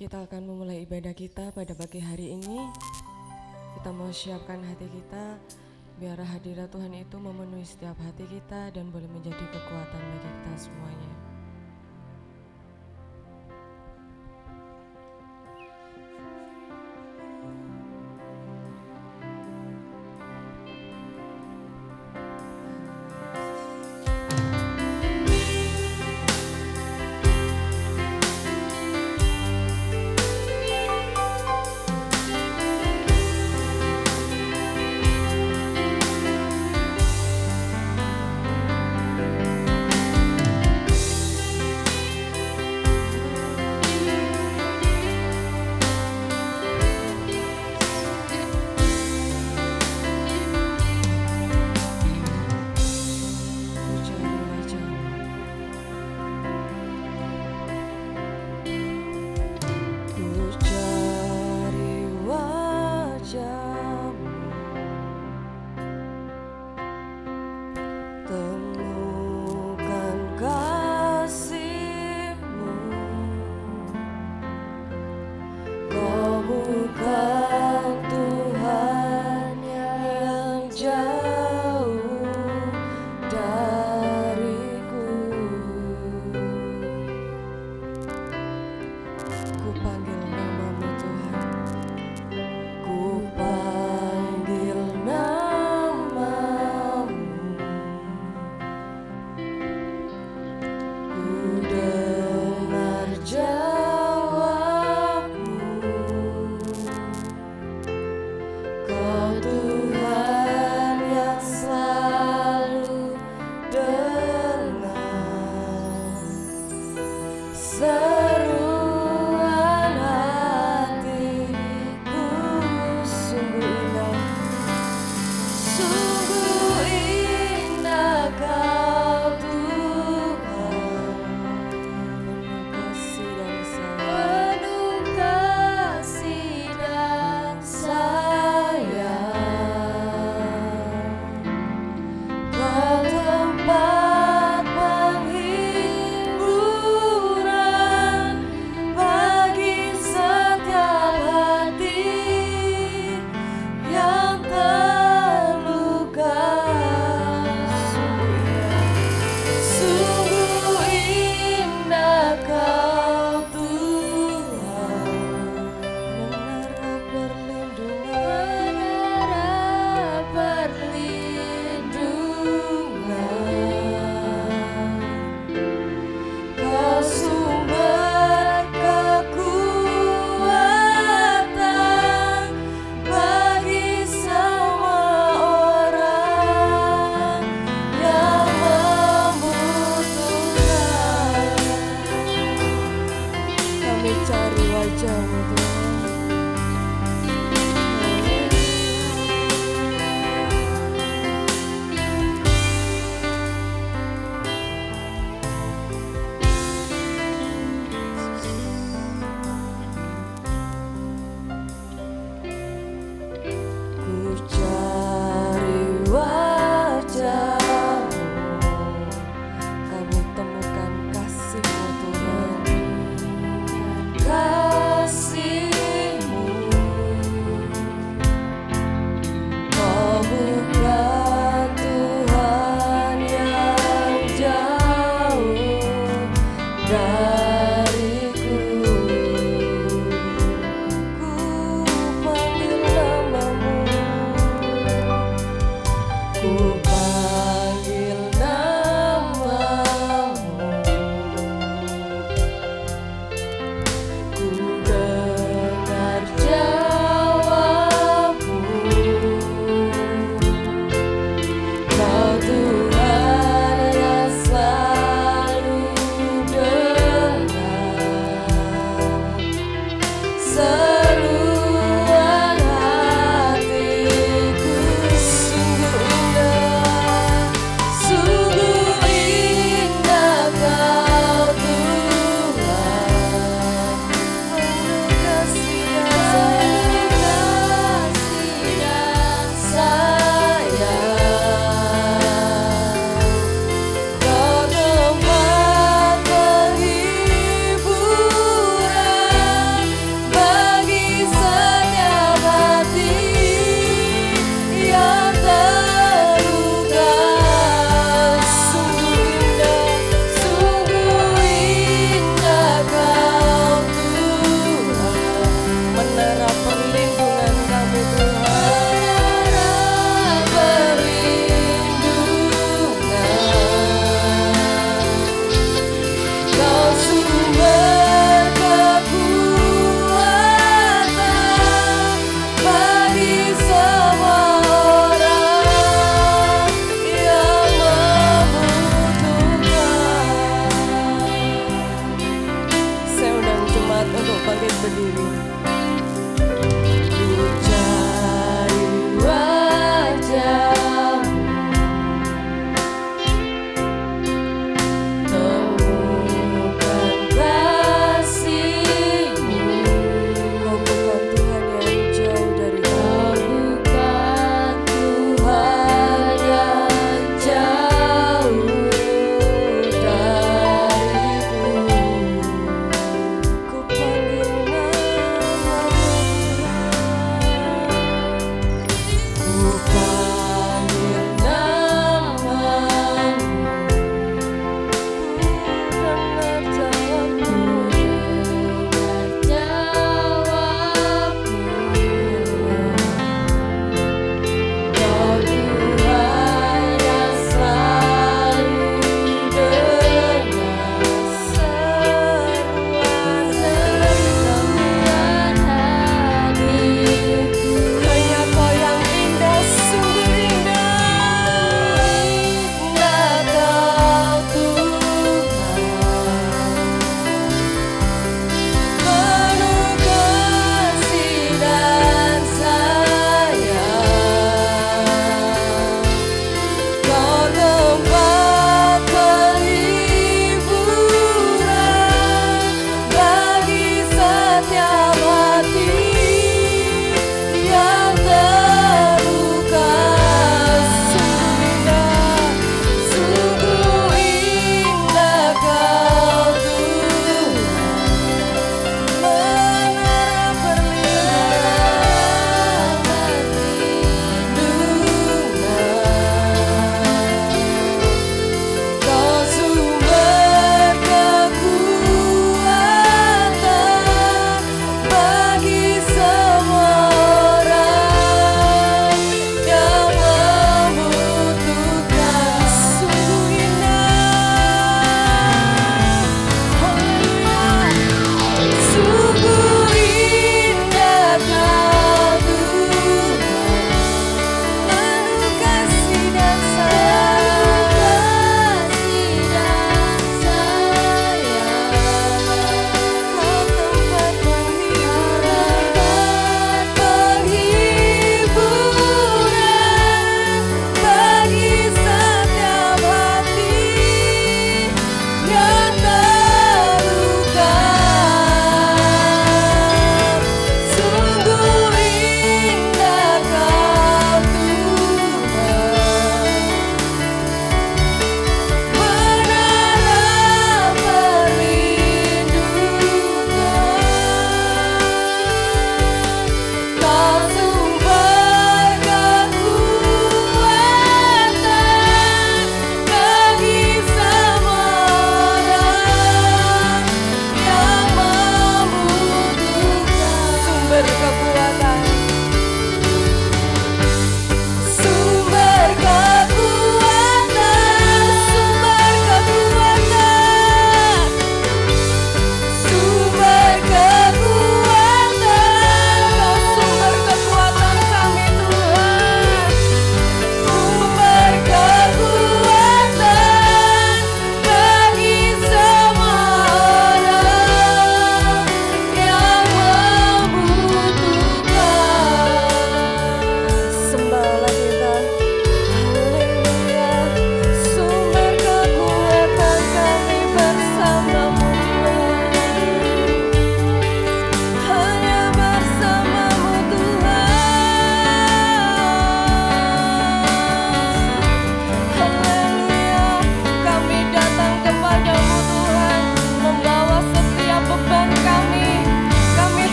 Kita akan memulai ibadah kita pada pagi hari ini. Kita mau siapkan hati kita biar hadirat Tuhan itu memenuhi setiap hati kita dan boleh menjadi kekuatan bagi kita semuanya.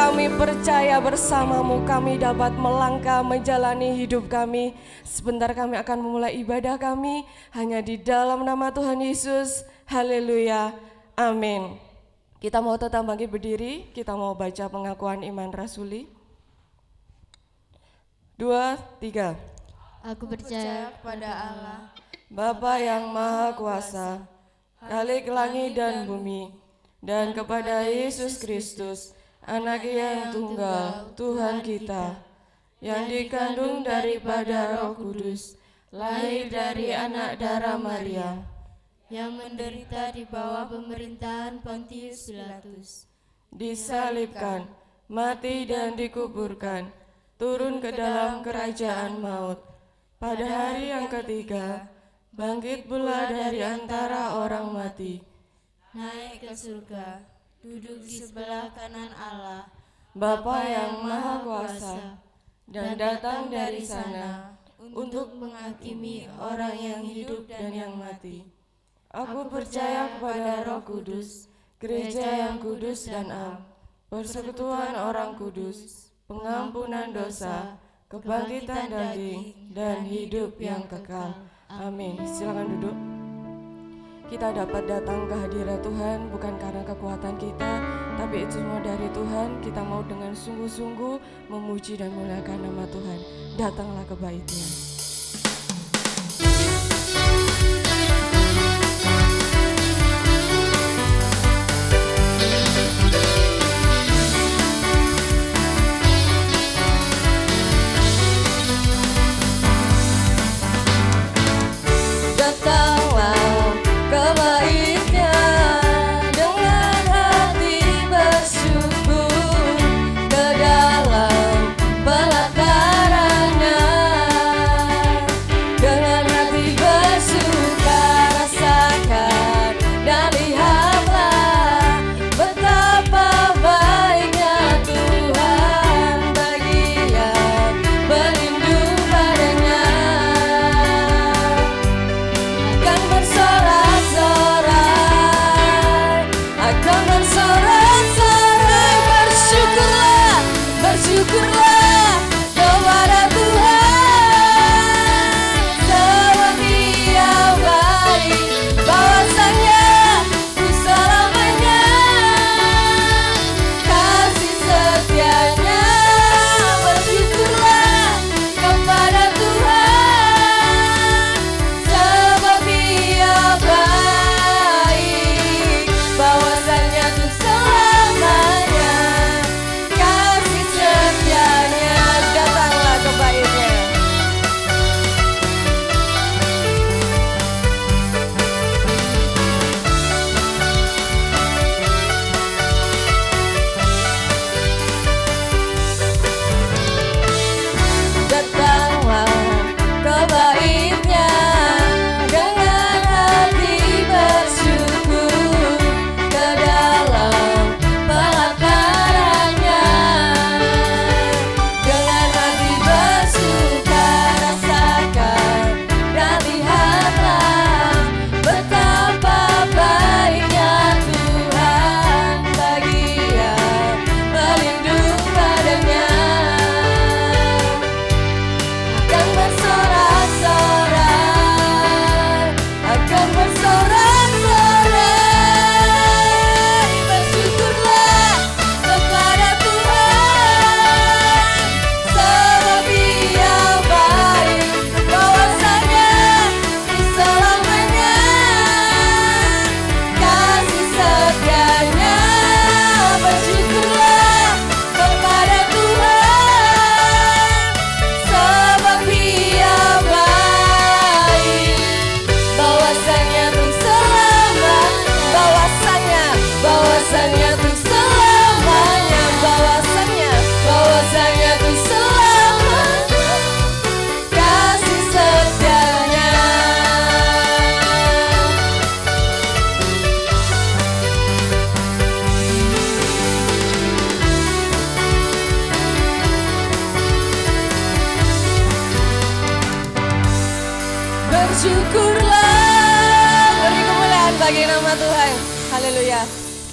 kami percaya bersama-Mu kami dapat melangkah menjalani hidup kami. Sebentar kami akan memulai ibadah kami hanya di dalam nama Tuhan Yesus. Haleluya. Amin. Kita mau tetap bangkit berdiri, kita mau baca pengakuan iman rasuli. 2, 3. Aku percaya kepada Allah, Bapa yang Maha Kuasa, Khalik langit dan bumi, dan kepada Yesus Kristus, Anak yang tunggal, Tuhan kita, yang dikandung daripada Roh Kudus, lahir dari anak darah Maria, yang menderita di bawah pemerintahan Pontius Pilatus, disalibkan, mati dan dikuburkan, turun ke dalam kerajaan maut. Pada hari yang ketiga, bangkit pula dari antara orang mati, naik ke surga, duduk di sebelah kanan Allah, Bapa yang Maha Kuasa, dan datang dari sana untuk menghakimi orang yang hidup dan yang mati. Aku percaya kepada Roh Kudus, gereja yang kudus dan am, persekutuan orang kudus, pengampunan dosa, kebangkitan daging, dan hidup yang kekal. Amin. Silakan duduk. Kita dapat datang ke hadirat Tuhan bukan karena kekuatan kita, tapi itu semua dari Tuhan. Kita mau dengan sungguh-sungguh memuji dan memuliakan nama Tuhan. Datanglah ke bait-Nya.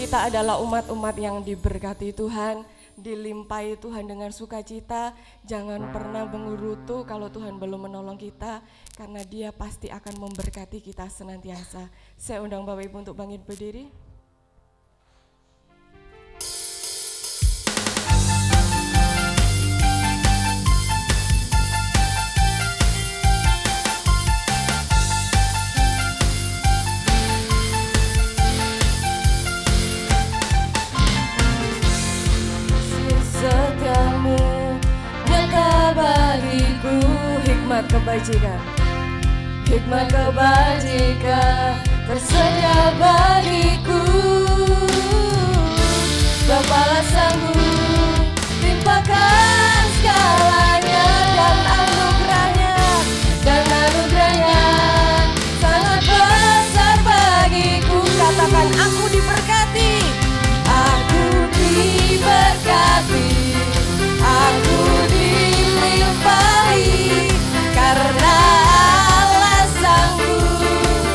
kita adalah umat-umat yang diberkati Tuhan, dilimpahi Tuhan dengan sukacita. Jangan pernah mengerutu kalau Tuhan belum menolong kita, karena Dia pasti akan memberkati kita senantiasa. Saya undang Bapak Ibu untuk bangkit berdiri. Setiamu nyata bagiku, hikmat kebajikan, hikmat kebajikan tersedia bagiku. Bapalah sanggup limpahkan segalanya, dan anugerahnya sangat besar bagiku. Katakan, aku diberkati, aku diberkati, aku dilimpahi, karena Allah sanggup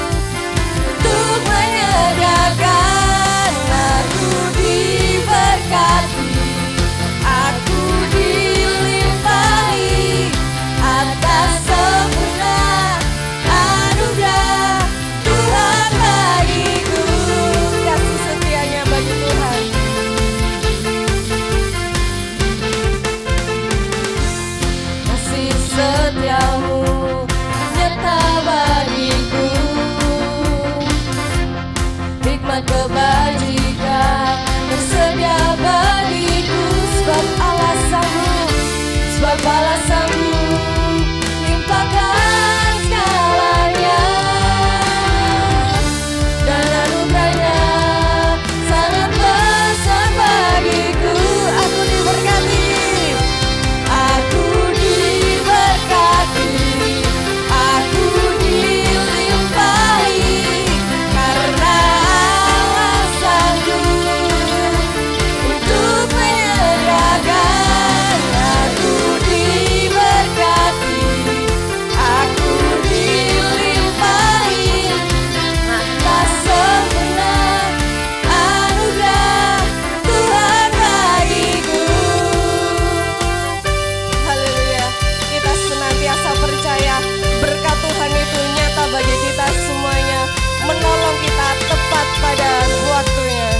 untuk menyediakan. Aku diberkati, aku dilimpahi atas sempurna anugerah Tuhan bagiku. Kasih setianya bagi Tuhan. Kasih setiamu nyata bagiku, hikmat kebajikan tersedia bagiku. Sebab Allah sanggup limpahkan segalanya, dan anugerahnya sangat besar bagiku. Aku diberkati, aku diberkati, aku dilimpahi, karena Allah sanggup untuk menyediakan. Aku diberkati, aku dilimpahi atas sempurna anugerah Tuhan bagiku. Haleluya. Kita senantiasa percaya berkat Tuhan itu nyata bagi kita semuanya, menolong kita tepat pada waktunya.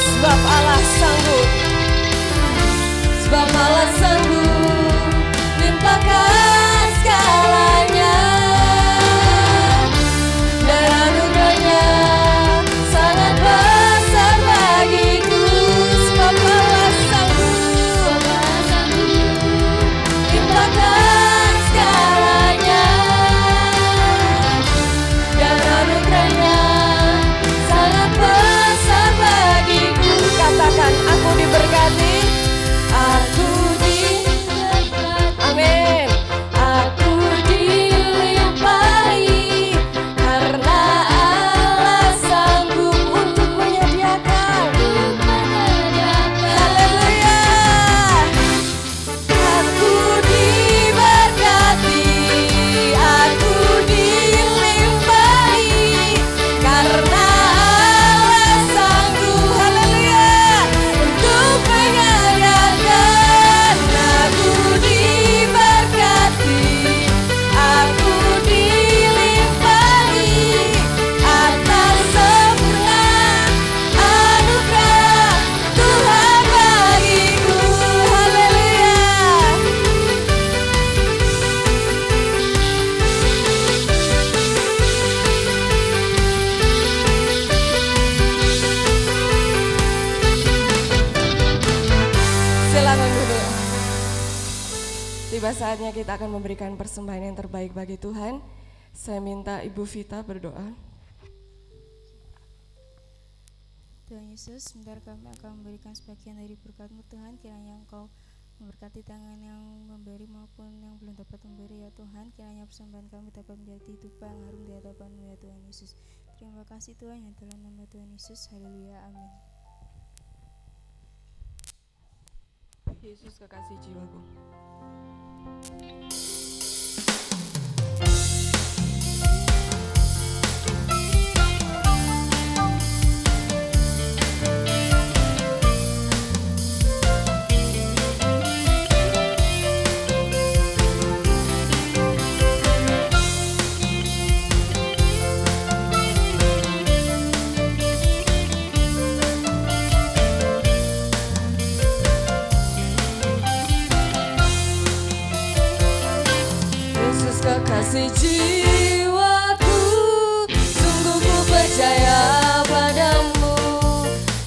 Sebab Allah sanggup limpahkan segalanya, dan anugerahnya sangat besar bagiku. Sebab Allah sanggup limpahkan segalanya, dan anugerahnya sangat besar bagiku. Katakan, aku diberkati, aku amin. Aku dilimpahi, karena Allah sanggup untuk menyediakan. Haleluya. Aku diberkati, aku dilimpahi, karena Allah sanggup, haleluya, untuk menyediakan. Aku diberkati, aku dilimpahi atas sempurna anugerah Tuhan bagiku. Haleluya. Silakan duduk. Tiba saatnya kita akan memberikan persembahan yang terbaik bagi Tuhan. Saya minta Ibu Vita berdoa. Tuhan Yesus, sebentar kami akan memberikan sebagian dari berkat-Mu Tuhan. Kiranya Engkau memberkati tangan yang memberi maupun yang belum dapat memberi ya Tuhan. Kiranya persembahan kami dapat menjadi dupa yang harum di hadapan-Mu ya Tuhan Yesus. Terima kasih Tuhan, yang dalam nama Tuhan Yesus. Haleluya, amin. Yesus kekasih jiwaku. Kekasih jiwaku, sungguh ku percaya padamu.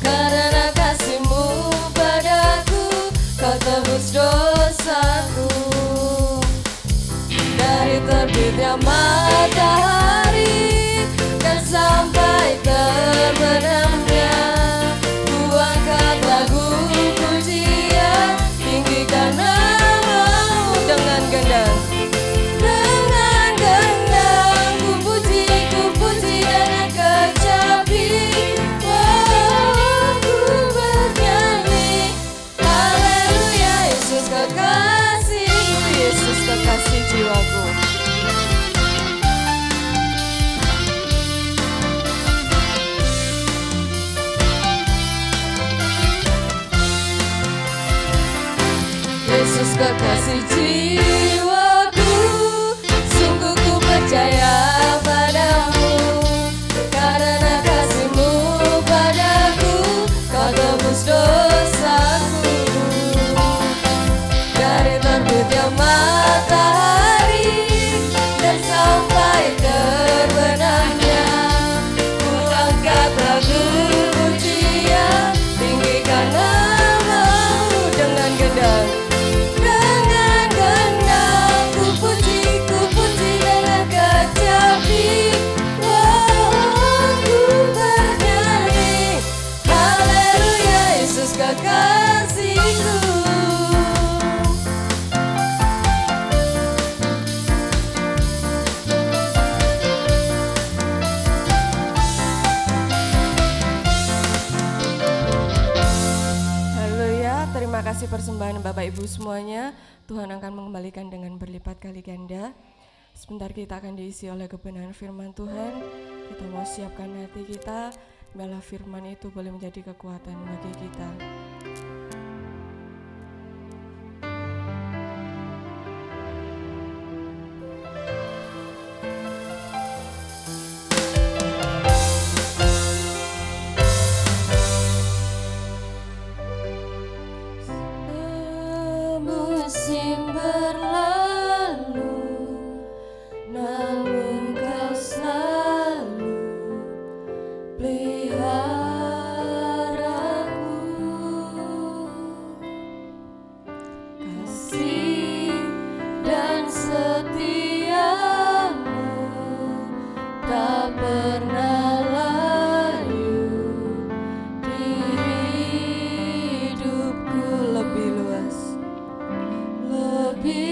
Karena kasih-Mu padaku, Kau tebus dosaku. Dari terbitnya matahari dan sampai terbenamnya, ku angkat lagu pujian, tinggikan nama-Mu dengan gendang. Kekasih jiwaku. Yesus kekasih jiwaku, sungguh ku percaya padamu. Karena kasih-Mu padaku, Kau tebus dosaku. Dari terbitnya matahari dan sampai terbenamnya, ku angkat lagu pujian, tinggikan nama-Mu dengan gendang. Dengan gendang ku puji dengan kecapi. Ku bernyanyi, haleluya, Yesus kekasihku. Terima kasih persembahan Bapak Ibu semuanya. Tuhan akan mengembalikan dengan berlipat kali ganda. Sebentar kita akan diisi oleh kebenaran firman Tuhan. Kita mau siapkan hati kita, biarlah firman itu boleh menjadi kekuatan bagi kita. Musim berlalu, namun Kau selalu peliharaku. Kasih dan setia-Mu tak pernah layu di hidupku. Lebih luas, lebih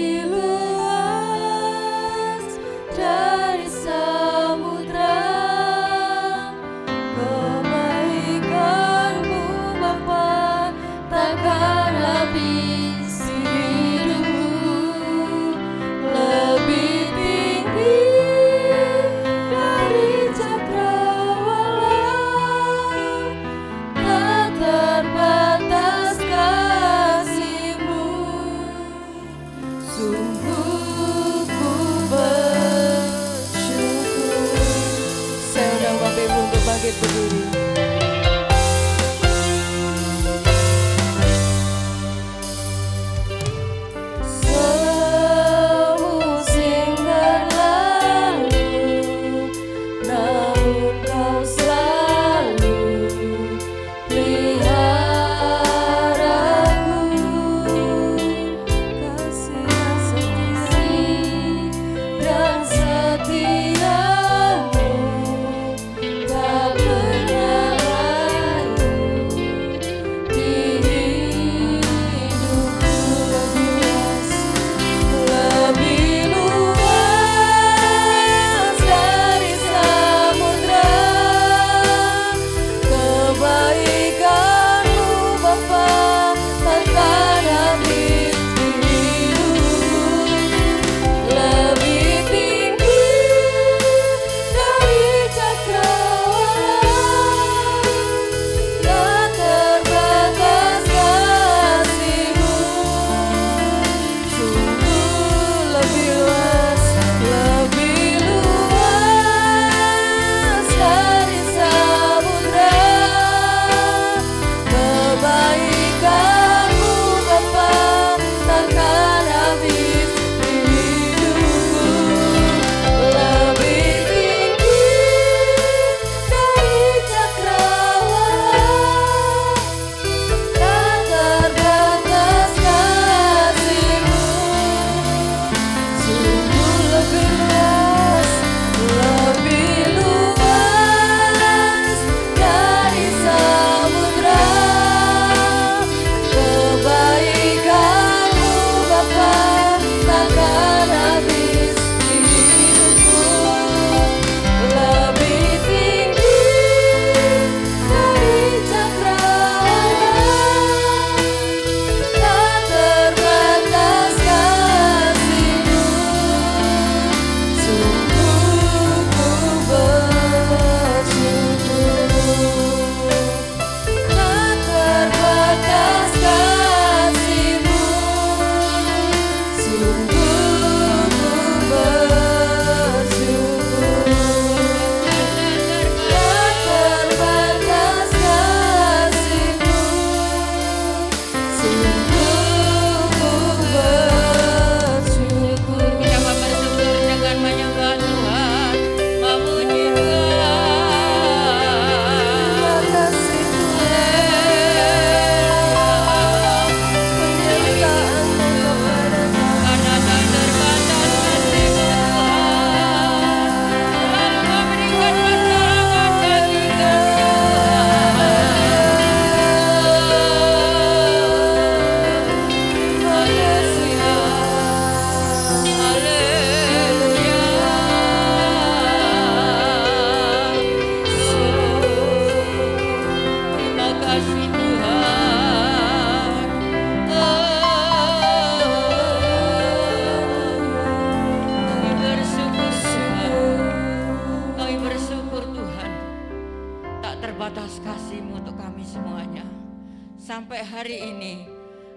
sampai hari ini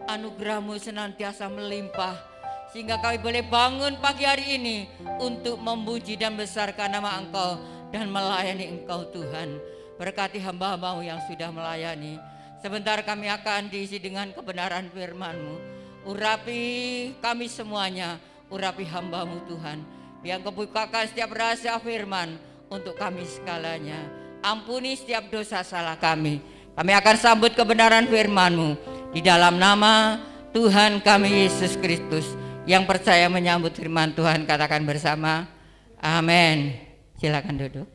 anugerah-Mu senantiasa melimpah, sehingga kami boleh bangun pagi hari ini untuk memuji dan besarkan nama Engkau dan melayani Engkau Tuhan. Berkati hamba-hamba-Mu yang sudah melayani. Sebentar kami akan diisi dengan kebenaran firman-Mu. Urapi kami semuanya, urapi hamba-Mu Tuhan. Biar Engkau bukakan setiap rahasia firman untuk kami segalanya. Ampuni setiap dosa salah kami. Kami akan sambut kebenaran firman-Mu di dalam nama Tuhan kami Yesus Kristus. Yang percaya menyambut firman Tuhan katakan bersama, amin. Silakan duduk.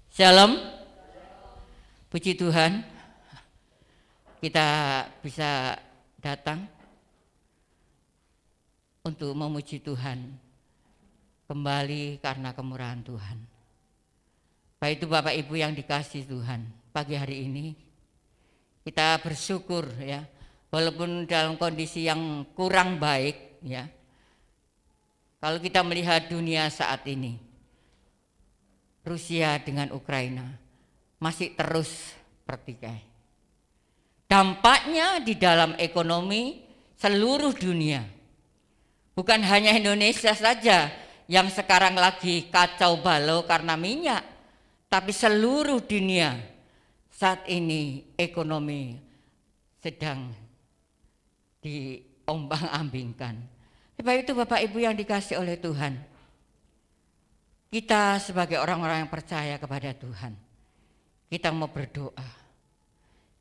Shalom. Puji Tuhan, kita bisa datang untuk memuji Tuhan kembali karena kemurahan Tuhan. Baik itu Bapak Ibu yang dikasihi Tuhan, pagi hari ini kita bersyukur ya, walaupun dalam kondisi yang kurang baik ya. Kalau kita melihat dunia saat ini, Rusia dengan Ukraina masih terus bertikai. Dampaknya di dalam ekonomi seluruh dunia. Bukan hanya Indonesia saja yang sekarang lagi kacau balau karena minyak, tapi seluruh dunia saat ini ekonomi sedang diombang-ambingkan. Sebab itu Bapak Ibu yang dikasihi oleh Tuhan, kita sebagai orang-orang yang percaya kepada Tuhan, kita mau berdoa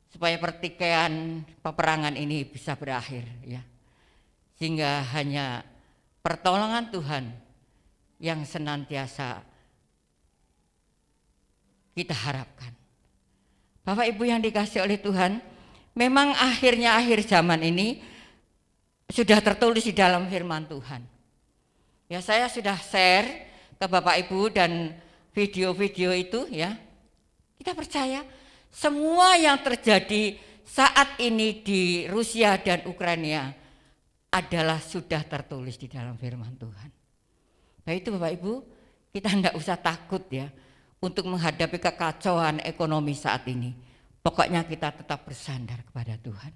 supaya pertikaian peperangan ini bisa berakhir ya. Sehingga hanya pertolongan Tuhan yang senantiasa kita harapkan. Bapak Ibu yang dikasihi oleh Tuhan, memang akhirnya akhir zaman ini sudah tertulis di dalam firman Tuhan. Ya, saya sudah share ke Bapak Ibu dan video-video itu ya. Kita percaya semua yang terjadi saat ini di Rusia dan Ukraina adalah sudah tertulis di dalam firman Tuhan. Baik itu Bapak Ibu, kita tidak usah takut ya untuk menghadapi kekacauan ekonomi saat ini. Pokoknya kita tetap bersandar kepada Tuhan.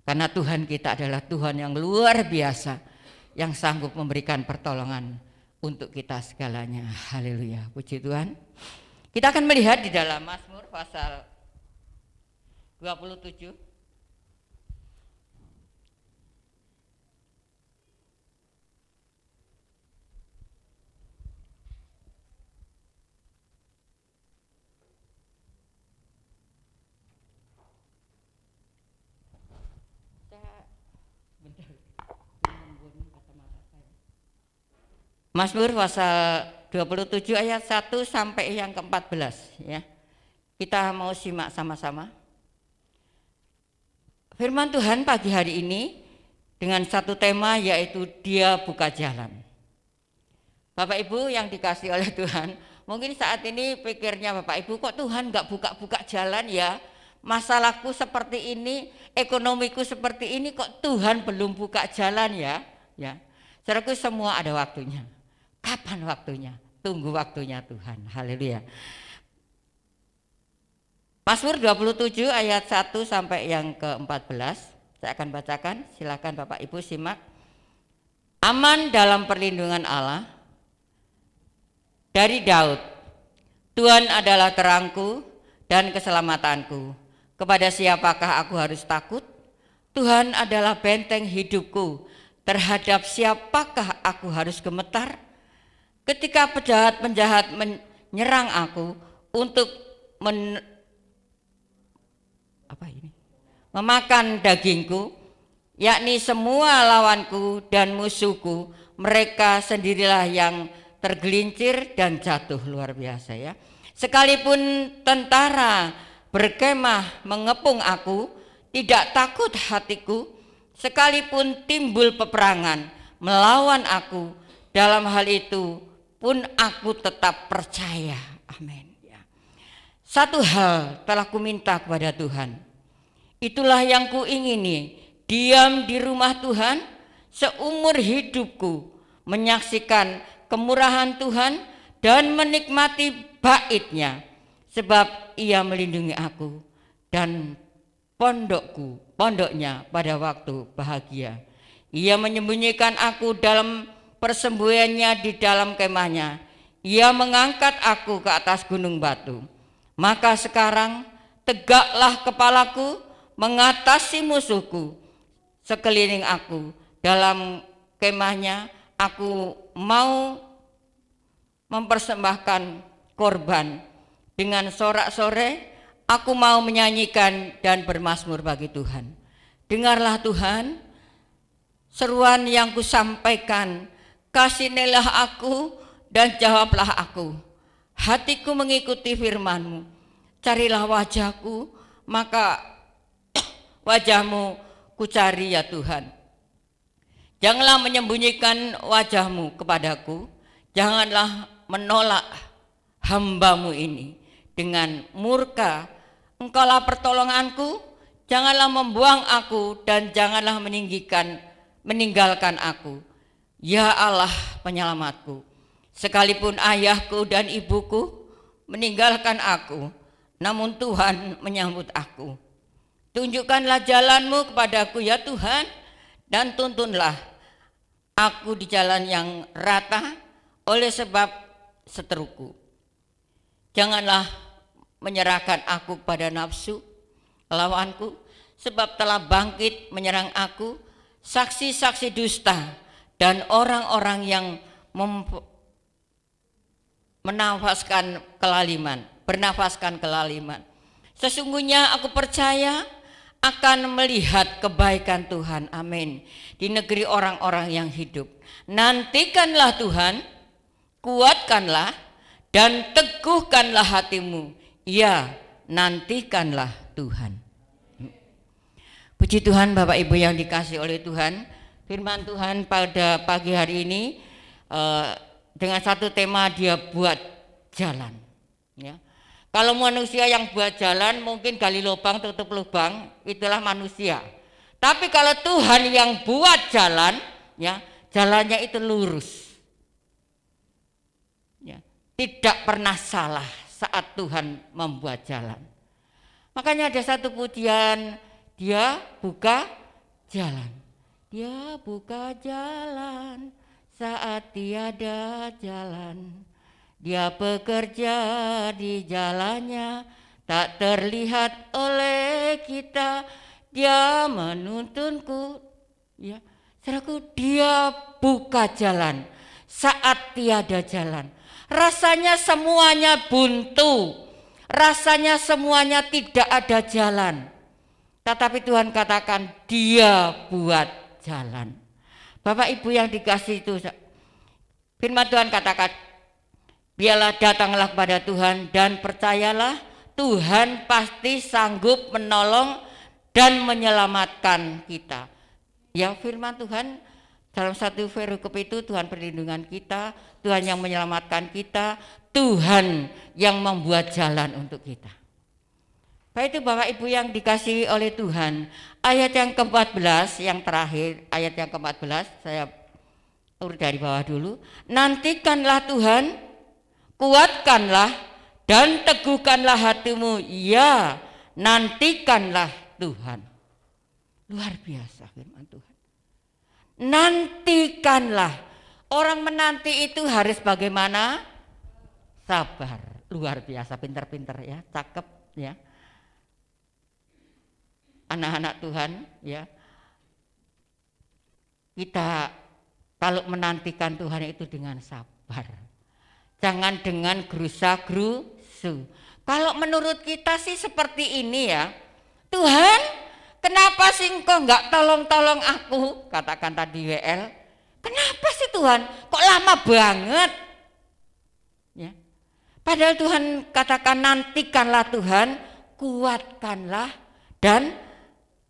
Karena Tuhan kita adalah Tuhan yang luar biasa, yang sanggup memberikan pertolongan untuk kita segalanya. Haleluya, puji Tuhan. Kita akan melihat di dalam Mazmur pasal 27. Mazmur pasal 27 ayat 1 sampai yang ke-14 ya. Kita mau simak sama-sama. Firman Tuhan pagi hari ini dengan satu tema yaitu Dia buka jalan. Bapak Ibu yang dikasihi oleh Tuhan, mungkin saat ini pikirnya Bapak Ibu, kok Tuhan nggak buka-buka jalan ya? Masalahku seperti ini, ekonomiku seperti ini, kok Tuhan belum buka jalan ya? Ya, saudaraku, semua ada waktunya. Kapan waktunya? Tunggu waktunya Tuhan. Haleluya. Mazmur 27 ayat 1 sampai yang ke-14. Saya akan bacakan, silakan Bapak Ibu simak. Aman dalam perlindungan Allah. Dari Daud, Tuhan adalah terangku dan keselamatanku. Kepada siapakah aku harus takut? Tuhan adalah benteng hidupku. Terhadap siapakah aku harus gemetar? Ketika penjahat menyerang aku untuk memakan dagingku, yakni semua lawanku dan musuhku, mereka sendirilah yang tergelincir dan jatuh. Luar biasa ya. Sekalipun tentara berkemah mengepung aku, tidak takut hatiku. Sekalipun timbul peperangan melawan aku, dalam hal itu pun aku tetap percaya. Amin ya. Satu hal telah kuminta kepada Tuhan. Itulah yang kuingini, diam di rumah Tuhan seumur hidupku, menyaksikan kemurahan Tuhan dan menikmati bait-Nya, sebab Ia melindungi aku dan pondoknya pada waktu bahagia. Ia menyembunyikan aku dalam persembunyiannya di dalam kemahnya. Ia mengangkat aku ke atas gunung batu. Maka sekarang tegaklah kepalaku mengatasi musuhku sekeliling aku. Dalam kemahnya aku mau mempersembahkan korban. Dengan sorak-sorai aku mau menyanyikan dan bermazmur bagi Tuhan. Dengarlah Tuhan seruan yang kusampaikan, kasihanilah aku dan jawablah aku. Hatiku mengikuti firman-Mu. Carilah wajahku, maka wajah-Mu kucari ya Tuhan. Janganlah menyembunyikan wajah-Mu kepadaku, janganlah menolak hamba-Mu ini dengan murka. Engkaulah pertolonganku, janganlah membuang aku dan janganlah meninggalkan aku. Ya Allah penyelamatku, sekalipun ayahku dan ibuku meninggalkan aku, namun Tuhan menyambut aku. Tunjukkanlah jalan-Mu kepadaku ya Tuhan, dan tuntunlah aku di jalan yang rata oleh sebab seteruku. Janganlah menyerahkan aku pada nafsu lawanku, sebab telah bangkit menyerang aku saksi-saksi dusta dan orang-orang yang bernafaskan kelaliman. Sesungguhnya aku percaya akan melihat kebaikan Tuhan, amin, di negeri orang-orang yang hidup. Nantikanlah Tuhan, kuatkanlah dan teguhkanlah hatimu. Ya, nantikanlah Tuhan. Puji Tuhan, Bapak Ibu yang dikasihi oleh Tuhan. Firman Tuhan pada pagi hari ini dengan satu tema, Dia buat jalan. Ya. Kalau manusia yang buat jalan mungkin gali lubang tutup lubang, itulah manusia. Tapi kalau Tuhan yang buat jalan, ya, jalannya itu lurus. Ya, tidak pernah salah saat Tuhan membuat jalan. Makanya ada satu pujian, Dia buka jalan. Dia buka jalan saat tiada jalan. Dia bekerja di jalannya, tak terlihat oleh kita. Dia menuntunku, ya, saudaraku, Dia buka jalan saat tiada jalan. Rasanya semuanya buntu, rasanya semuanya tidak ada jalan. Tetapi Tuhan katakan Dia buat jalan. Bapak Ibu yang dikasihi itu, firman Tuhan katakan, biarlah datanglah kepada Tuhan dan percayalah Tuhan pasti sanggup menolong dan menyelamatkan kita. Ya, firman Tuhan dalam satu perikop itu, Tuhan perlindungan kita, Tuhan yang menyelamatkan kita, Tuhan yang membuat jalan untuk kita. Baik itu Bapak Ibu yang dikasihi oleh Tuhan, ayat yang ke-14 yang terakhir, ayat yang ke-14 saya urut dari bawah dulu. Nantikanlah Tuhan, kuatkanlah dan teguhkanlah hatimu. Ya, nantikanlah Tuhan. Luar biasa firman Tuhan. Nantikanlah. Orang menanti itu harus bagaimana? Sabar. Luar biasa, pintar-pintar ya, cakep ya. Anak-anak Tuhan ya, kita kalau menantikan Tuhan itu dengan sabar, jangan dengan gerusa-gerusu. Kalau menurut kita sih seperti ini ya, Tuhan kenapa sih Engkau enggak tolong-tolong aku, katakan tadi WL, kenapa sih Tuhan kok lama banget ya. Padahal Tuhan katakan nantikanlah Tuhan, kuatkanlah dan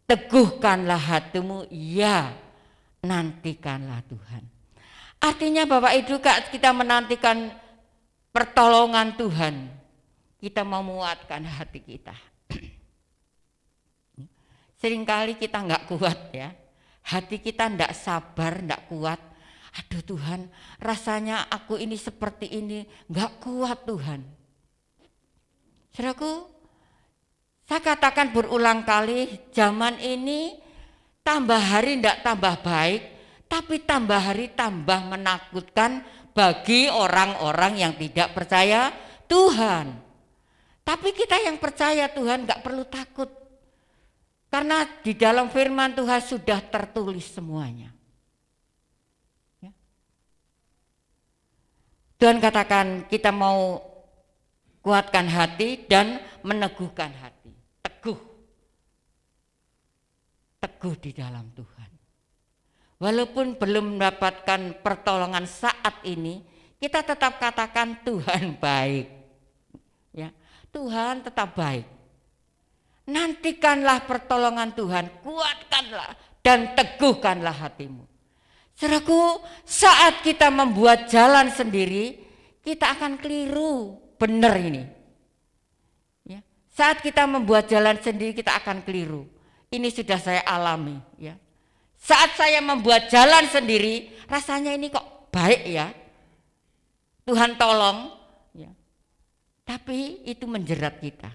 teguhkanlah hatimu. Ya, nantikanlah Tuhan. Artinya Bapak Ibu, kita menantikan pertolongan Tuhan, kita mau menguatkan hati kita. Seringkali kita nggak kuat ya, hati kita nggak sabar, nggak kuat. Aduh Tuhan, rasanya aku ini seperti ini, nggak kuat Tuhan. Saudaraku, saya katakan berulang kali, zaman ini tambah hari nggak tambah baik, tapi tambah hari tambah menakutkan bagi orang-orang yang tidak percaya Tuhan. Tapi kita yang percaya Tuhan nggak perlu takut. Karena di dalam firman Tuhan sudah tertulis semuanya. Ya. Tuhan katakan kita mau kuatkan hati dan meneguhkan hati. Teguh. Teguh di dalam Tuhan. Walaupun belum mendapatkan pertolongan saat ini, kita tetap katakan Tuhan baik. Ya, Tuhan tetap baik. Nantikanlah pertolongan Tuhan, kuatkanlah dan teguhkanlah hatimu. Saudaraku, saat kita membuat jalan sendiri, kita akan keliru, benar ini. Ya. Saat kita membuat jalan sendiri, kita akan keliru. Ini sudah saya alami. Ya. Saat saya membuat jalan sendiri, rasanya ini kok baik ya. Tuhan tolong. Ya. Tapi itu menjerat kita.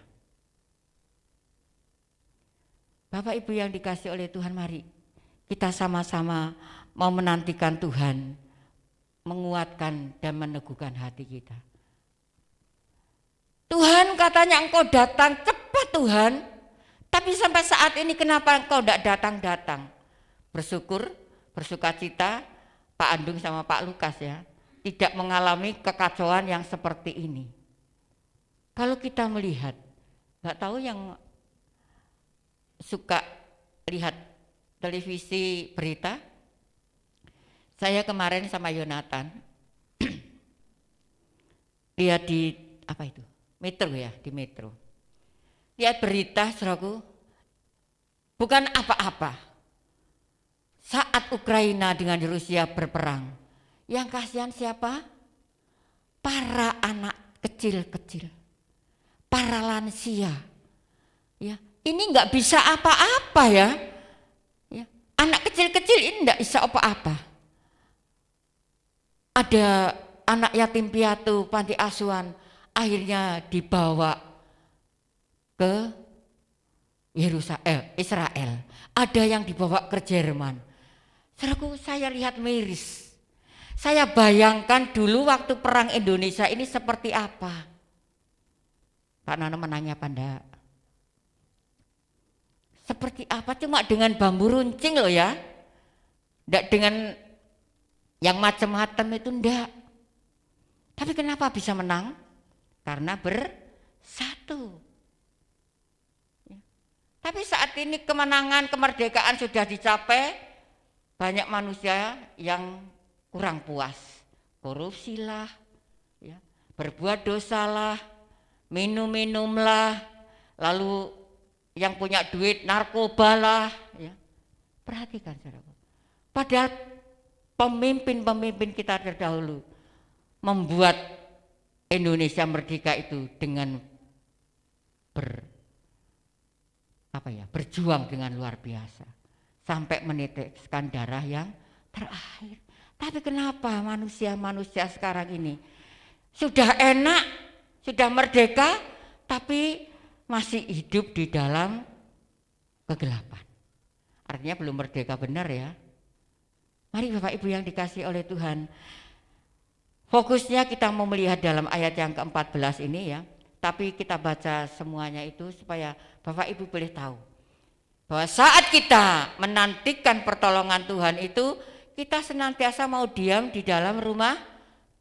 Bapak Ibu yang dikasih oleh Tuhan, mari kita sama-sama mau menantikan Tuhan, menguatkan dan meneguhkan hati kita. Tuhan katanya engkau datang cepat Tuhan, tapi sampai saat ini kenapa engkau tidak datang-datang? Bersyukur, bersukacita Pak Andung sama Pak Lukas ya, tidak mengalami kekacauan yang seperti ini. Kalau kita melihat, nggak tahu yang suka lihat televisi berita, saya kemarin sama Yonatan lihat di apa itu Metro ya, di Metro lihat berita, saudaraku, bukan apa-apa. Saat Ukraina dengan Rusia berperang, yang kasihan siapa? Para anak kecil-kecil, para lansia ya. Ini nggak bisa apa-apa ya. Ya. Anak kecil-kecil ini nggak bisa apa-apa. Ada anak yatim piatu panti asuhan akhirnya dibawa ke Yerusalem, Israel. Ada yang dibawa ke Jerman. Saudaraku, saya lihat miris. Saya bayangkan dulu waktu perang Indonesia ini seperti apa. Pak Nana menanya apa enggak? Seperti apa, cuma dengan bambu runcing loh ya. Enggak dengan yang macam-macam itu enggak. Tapi kenapa bisa menang? Karena bersatu. Ya. Tapi saat ini kemenangan, kemerdekaan sudah dicapai, banyak manusia yang kurang puas. Korupsilah, ya, berbuat dosalah, minum-minumlah, lalu yang punya duit narkobalah, ya. Perhatikan saudara. Padahal pemimpin-pemimpin kita terdahulu membuat Indonesia merdeka itu dengan berjuang dengan luar biasa sampai menitikkan darah yang terakhir. Tapi kenapa manusia sekarang ini sudah enak, sudah merdeka, tapi masih hidup di dalam kegelapan. Artinya belum merdeka benar ya. Mari Bapak Ibu yang dikasih oleh Tuhan, fokusnya kita mau melihat dalam ayat yang ke-14 ini ya. Tapi kita baca semuanya itu supaya Bapak Ibu boleh tahu bahwa saat kita menantikan pertolongan Tuhan itu, kita senantiasa mau diam di dalam rumah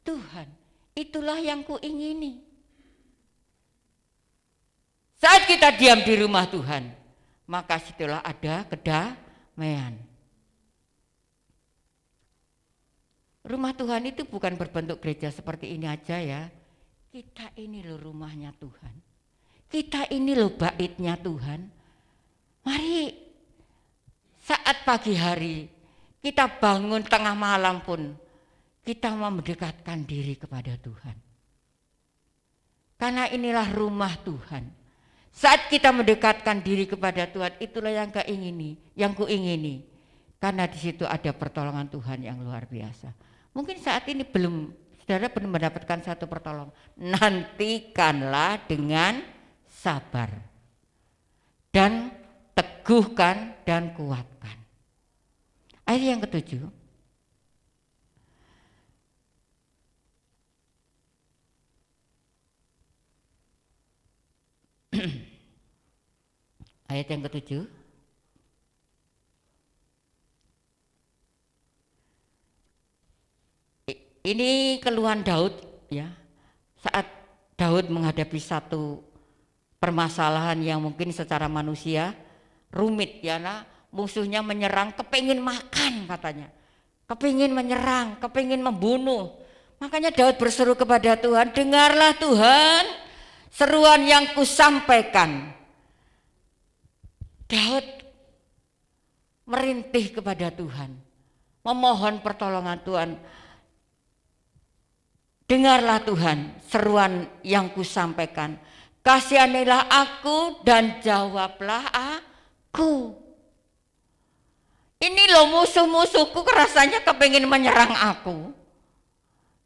Tuhan. Itulah yang kuingini. Saat kita diam di rumah Tuhan, maka situlah ada kedamaian. Rumah Tuhan itu bukan berbentuk gereja seperti ini aja ya. Kita ini loh rumahnya Tuhan. Kita ini loh baitnya Tuhan. Mari saat pagi hari kita bangun tengah malam pun kita mau mendekatkan diri kepada Tuhan. Karena inilah rumah Tuhan. Saat kita mendekatkan diri kepada Tuhan, itulah yang kuingini. Karena di situ ada pertolongan Tuhan yang luar biasa. Mungkin saat ini saudara belum mendapatkan satu pertolongan. Nantikanlah dengan sabar. Dan teguhkan dan kuatkan. Ayat yang ke-7. Ayat yang ke-7. Ini keluhan Daud ya. Saat Daud menghadapi satu permasalahan yang mungkin secara manusia rumit ya, nah, musuhnya menyerang, kepingin makan katanya. Kepingin menyerang, kepingin membunuh. Makanya Daud berseru kepada Tuhan, dengarlah Tuhan seruan yang kusampaikan. Daud merintih kepada Tuhan, memohon pertolongan Tuhan. Dengarlah Tuhan seruan yang kusampaikan. Kasihanilah aku dan jawablah aku. Ini loh musuh-musuhku rasanya kepingin menyerang aku.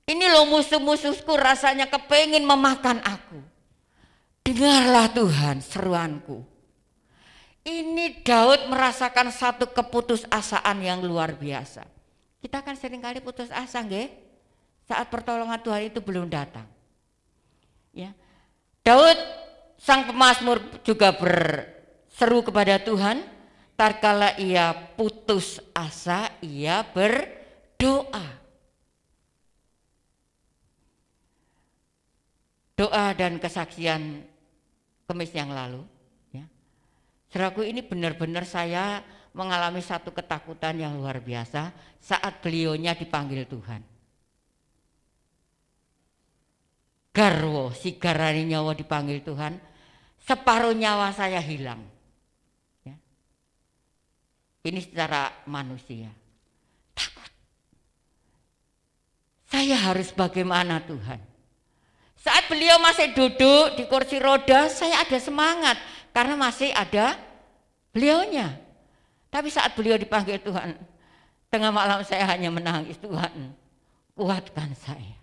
Ini loh musuh-musuhku rasanya kepingin memakan aku. Dengarlah Tuhan seruanku. Ini Daud merasakan satu keputusasaan yang luar biasa. Kita kan seringkali putus asa nggih? Saat pertolongan Tuhan itu belum datang. Ya. Daud sang pemazmur juga berseru kepada Tuhan, tatkala ia putus asa, ia berdoa. Doa dan kesaksian Kamis yang lalu. Saudaraku, ini benar-benar saya mengalami satu ketakutan yang luar biasa saat beliaunya dipanggil Tuhan. Garwo, si garani nyawa dipanggil Tuhan, separuh nyawa saya hilang. Ya. Ini secara manusia. Takut. Saya harus bagaimana Tuhan? Saat beliau masih duduk di kursi roda, saya ada semangat. Karena masih ada beliaunya. Tapi saat beliau dipanggil Tuhan, tengah malam saya hanya menangis, Tuhan kuatkan saya.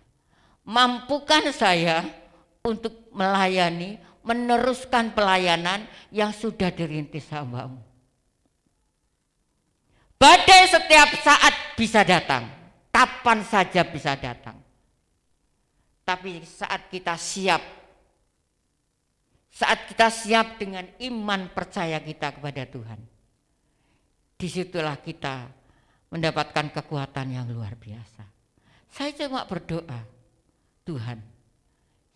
Mampukan saya untuk melayani, meneruskan pelayanan yang sudah dirintis hamba-Mu. Badai setiap saat bisa datang, kapan saja bisa datang. Tapi saat kita siap dengan iman percaya kita kepada Tuhan, disitulah kita mendapatkan kekuatan yang luar biasa. Saya cuma berdoa, Tuhan,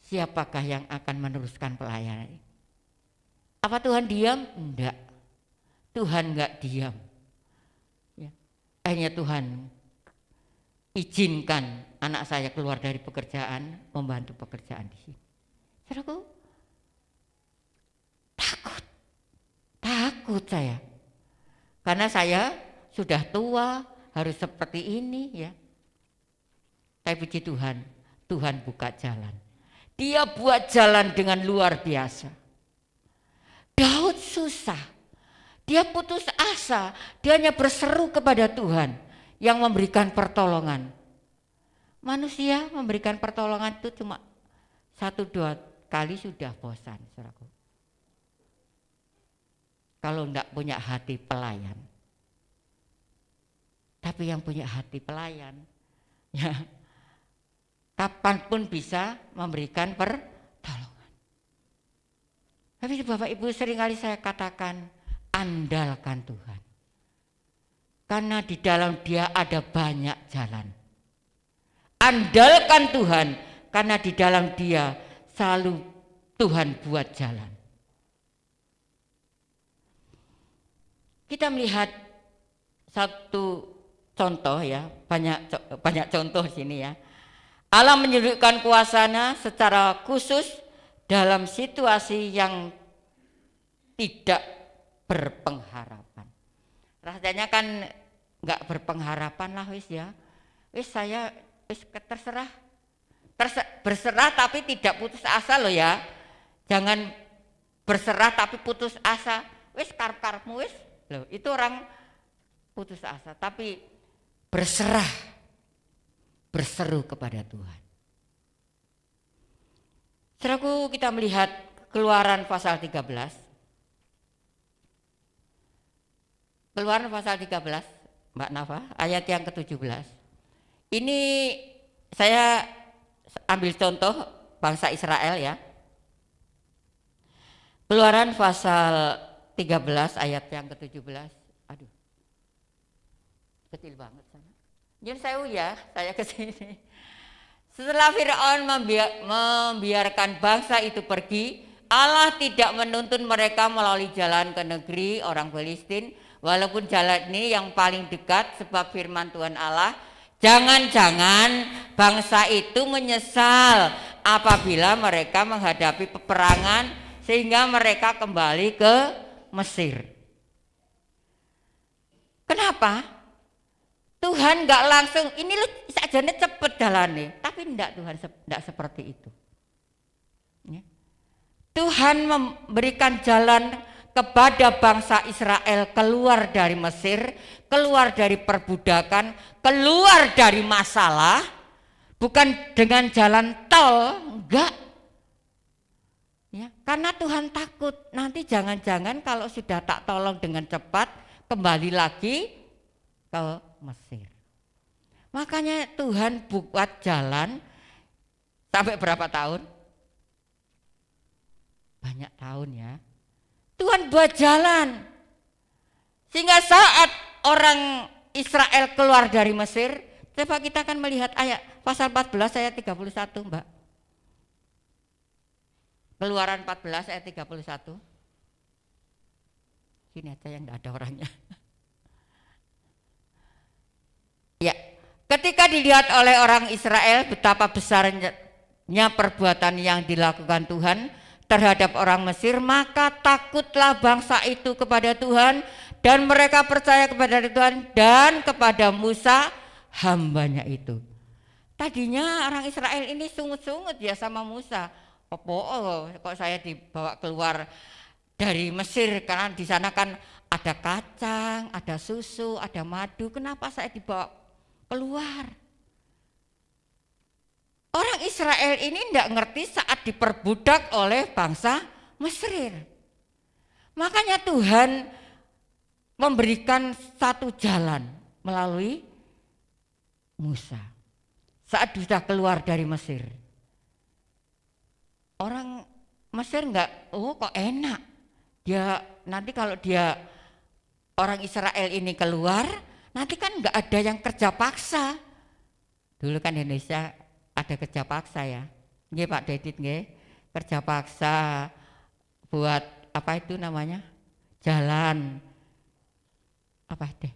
siapakah yang akan meneruskan pelayanan ini? Apa Tuhan diam? Enggak. Tuhan enggak diam. Ya. Akhirnya Tuhan izinkan anak saya keluar dari pekerjaan, membantu pekerjaan di sini. Saudaraku, takut saya. Karena saya sudah tua, harus seperti ini ya. Tapi puji Tuhan, Tuhan buka jalan. Dia buat jalan dengan luar biasa. Daud susah, dia putus asa, dia hanya berseru kepada Tuhan yang memberikan pertolongan. Manusia memberikan pertolongan itu cuma 1-2 kali sudah bosan, saudaraku. Kalau enggak punya hati pelayan. Tapi yang punya hati pelayan, ya kapanpun bisa memberikan pertolongan. Tapi Bapak Ibu, seringkali saya katakan, andalkan Tuhan. Karena di dalam Dia ada banyak jalan. Andalkan Tuhan, karena di dalam Dia selalu Tuhan buat jalan. Kita melihat satu contoh ya, banyak contoh sini ya. Allah menunjukkan kuasa-Nya secara khusus dalam situasi yang tidak berpengharapan. Rasanya kan enggak berpengharapan lah wis ya. Wis saya wis terserah. berserah tapi tidak putus asa loh ya. Jangan berserah tapi putus asa. Wis karep-karepmu wis. Loh, itu orang putus asa, tapi berserah, berseru kepada Tuhan. Saudaraku, kita melihat Keluaran pasal 13. Keluaran pasal 13, Mbak Nafa, ayat yang ke-17. Ini saya ambil contoh bangsa Israel ya. Keluaran pasal 13 ayat yang ke-17. Aduh. Kecil banget sana. Jadi saya ke sini. Setelah Firaun membiarkan bangsa itu pergi, Allah tidak menuntun mereka melalui jalan ke negeri orang Filistin, walaupun jalan ini yang paling dekat, sebab firman Tuhan Allah, jangan-jangan bangsa itu menyesal apabila mereka menghadapi peperangan sehingga mereka kembali ke Mesir. Kenapa? Tuhan nggak langsung ini loh sajane cepet jalannya, tapi enggak, Tuhan enggak seperti itu. Ya. Tuhan memberikan jalan kepada bangsa Israel keluar dari Mesir, keluar dari perbudakan, keluar dari masalah, bukan dengan jalan tol, enggak. Ya, karena Tuhan takut nanti jangan-jangan kalau sudah tak tolong dengan cepat kembali lagi ke Mesir. Makanya Tuhan buat jalan sampai berapa tahun? Banyak tahun ya. Tuhan buat jalan sehingga saat orang Israel keluar dari Mesir, coba kita akan melihat ayat pasal 14 ayat 31, Mbak. Keluaran 14 ayat 31. Sini aja yang enggak ada orangnya. Ya, ketika dilihat oleh orang Israel betapa besarnya perbuatan yang dilakukan Tuhan terhadap orang Mesir, maka takutlah bangsa itu kepada Tuhan dan mereka percaya kepada Tuhan dan kepada Musa hambanya itu. Tadinya orang Israel ini sungut-sungut ya sama Musa. Kok saya dibawa keluar dari Mesir, karena di sana kan ada kacang, ada susu, ada madu. Kenapa saya dibawa keluar? Orang Israel ini tidak ngerti saat diperbudak oleh bangsa Mesir. Makanya Tuhan memberikan satu jalan melalui Musa. Saat sudah keluar dari Mesir, orang Mesir enggak, kok enak. Dia nanti kalau dia orang Israel ini keluar, nanti kan enggak ada yang kerja paksa. Dulu kan Indonesia ada kerja paksa ya. Nggih Pak Dedit nggih, kerja paksa buat apa itu namanya? Jalan. Apa deh?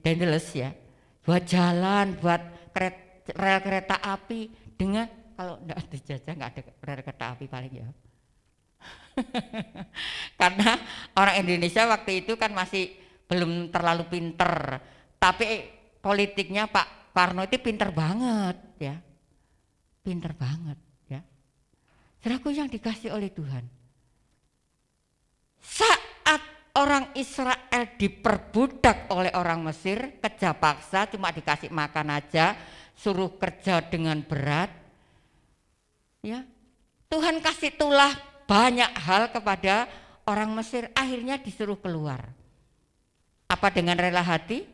Dendeles ya. Buat jalan, buat rel kereta api dengan kalau enggak ada jajah enggak ada rel kereta api paling ya. Karena orang Indonesia waktu itu kan masih belum terlalu pinter, tapi politiknya Pak Parno itu pinter banget ya, pinter banget ya. Saudaraku yang dikasih oleh Tuhan, saat orang Israel diperbudak oleh orang Mesir, kerja paksa, cuma dikasih makan aja, suruh kerja dengan berat, ya Tuhan kasih tulah banyak hal kepada orang Mesir, akhirnya disuruh keluar. Apa dengan rela hati?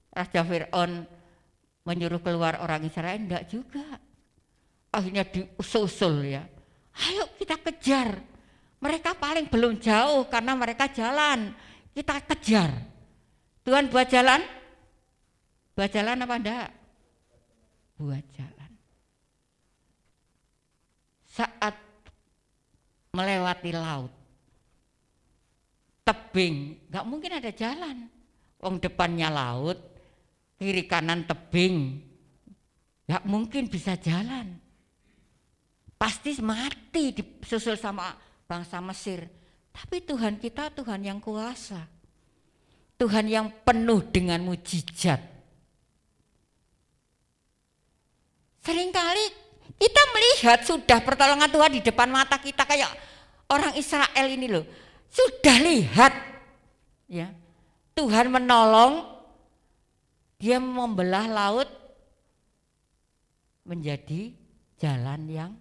Raja Fir'aun menyuruh keluar orang Israel? Enggak juga. Akhirnya diusul ya. Ayo kita kejar. Mereka paling belum jauh karena mereka jalan. Kita kejar. Tuhan buat jalan? Buat jalan apa enggak? Buat jalan. Saat melewati laut, tebing, nggak mungkin ada jalan. Wong depannya laut, kiri kanan tebing, nggak mungkin bisa jalan. Pasti mati disusul sama bangsa Mesir. Tapi Tuhan kita Tuhan yang kuasa, Tuhan yang penuh dengan mujizat. Seringkali Kita melihat sudah pertolongan Tuhan di depan mata kita kayak orang Israel ini loh. Sudah lihat ya. Tuhan menolong, dia membelah laut menjadi jalan yang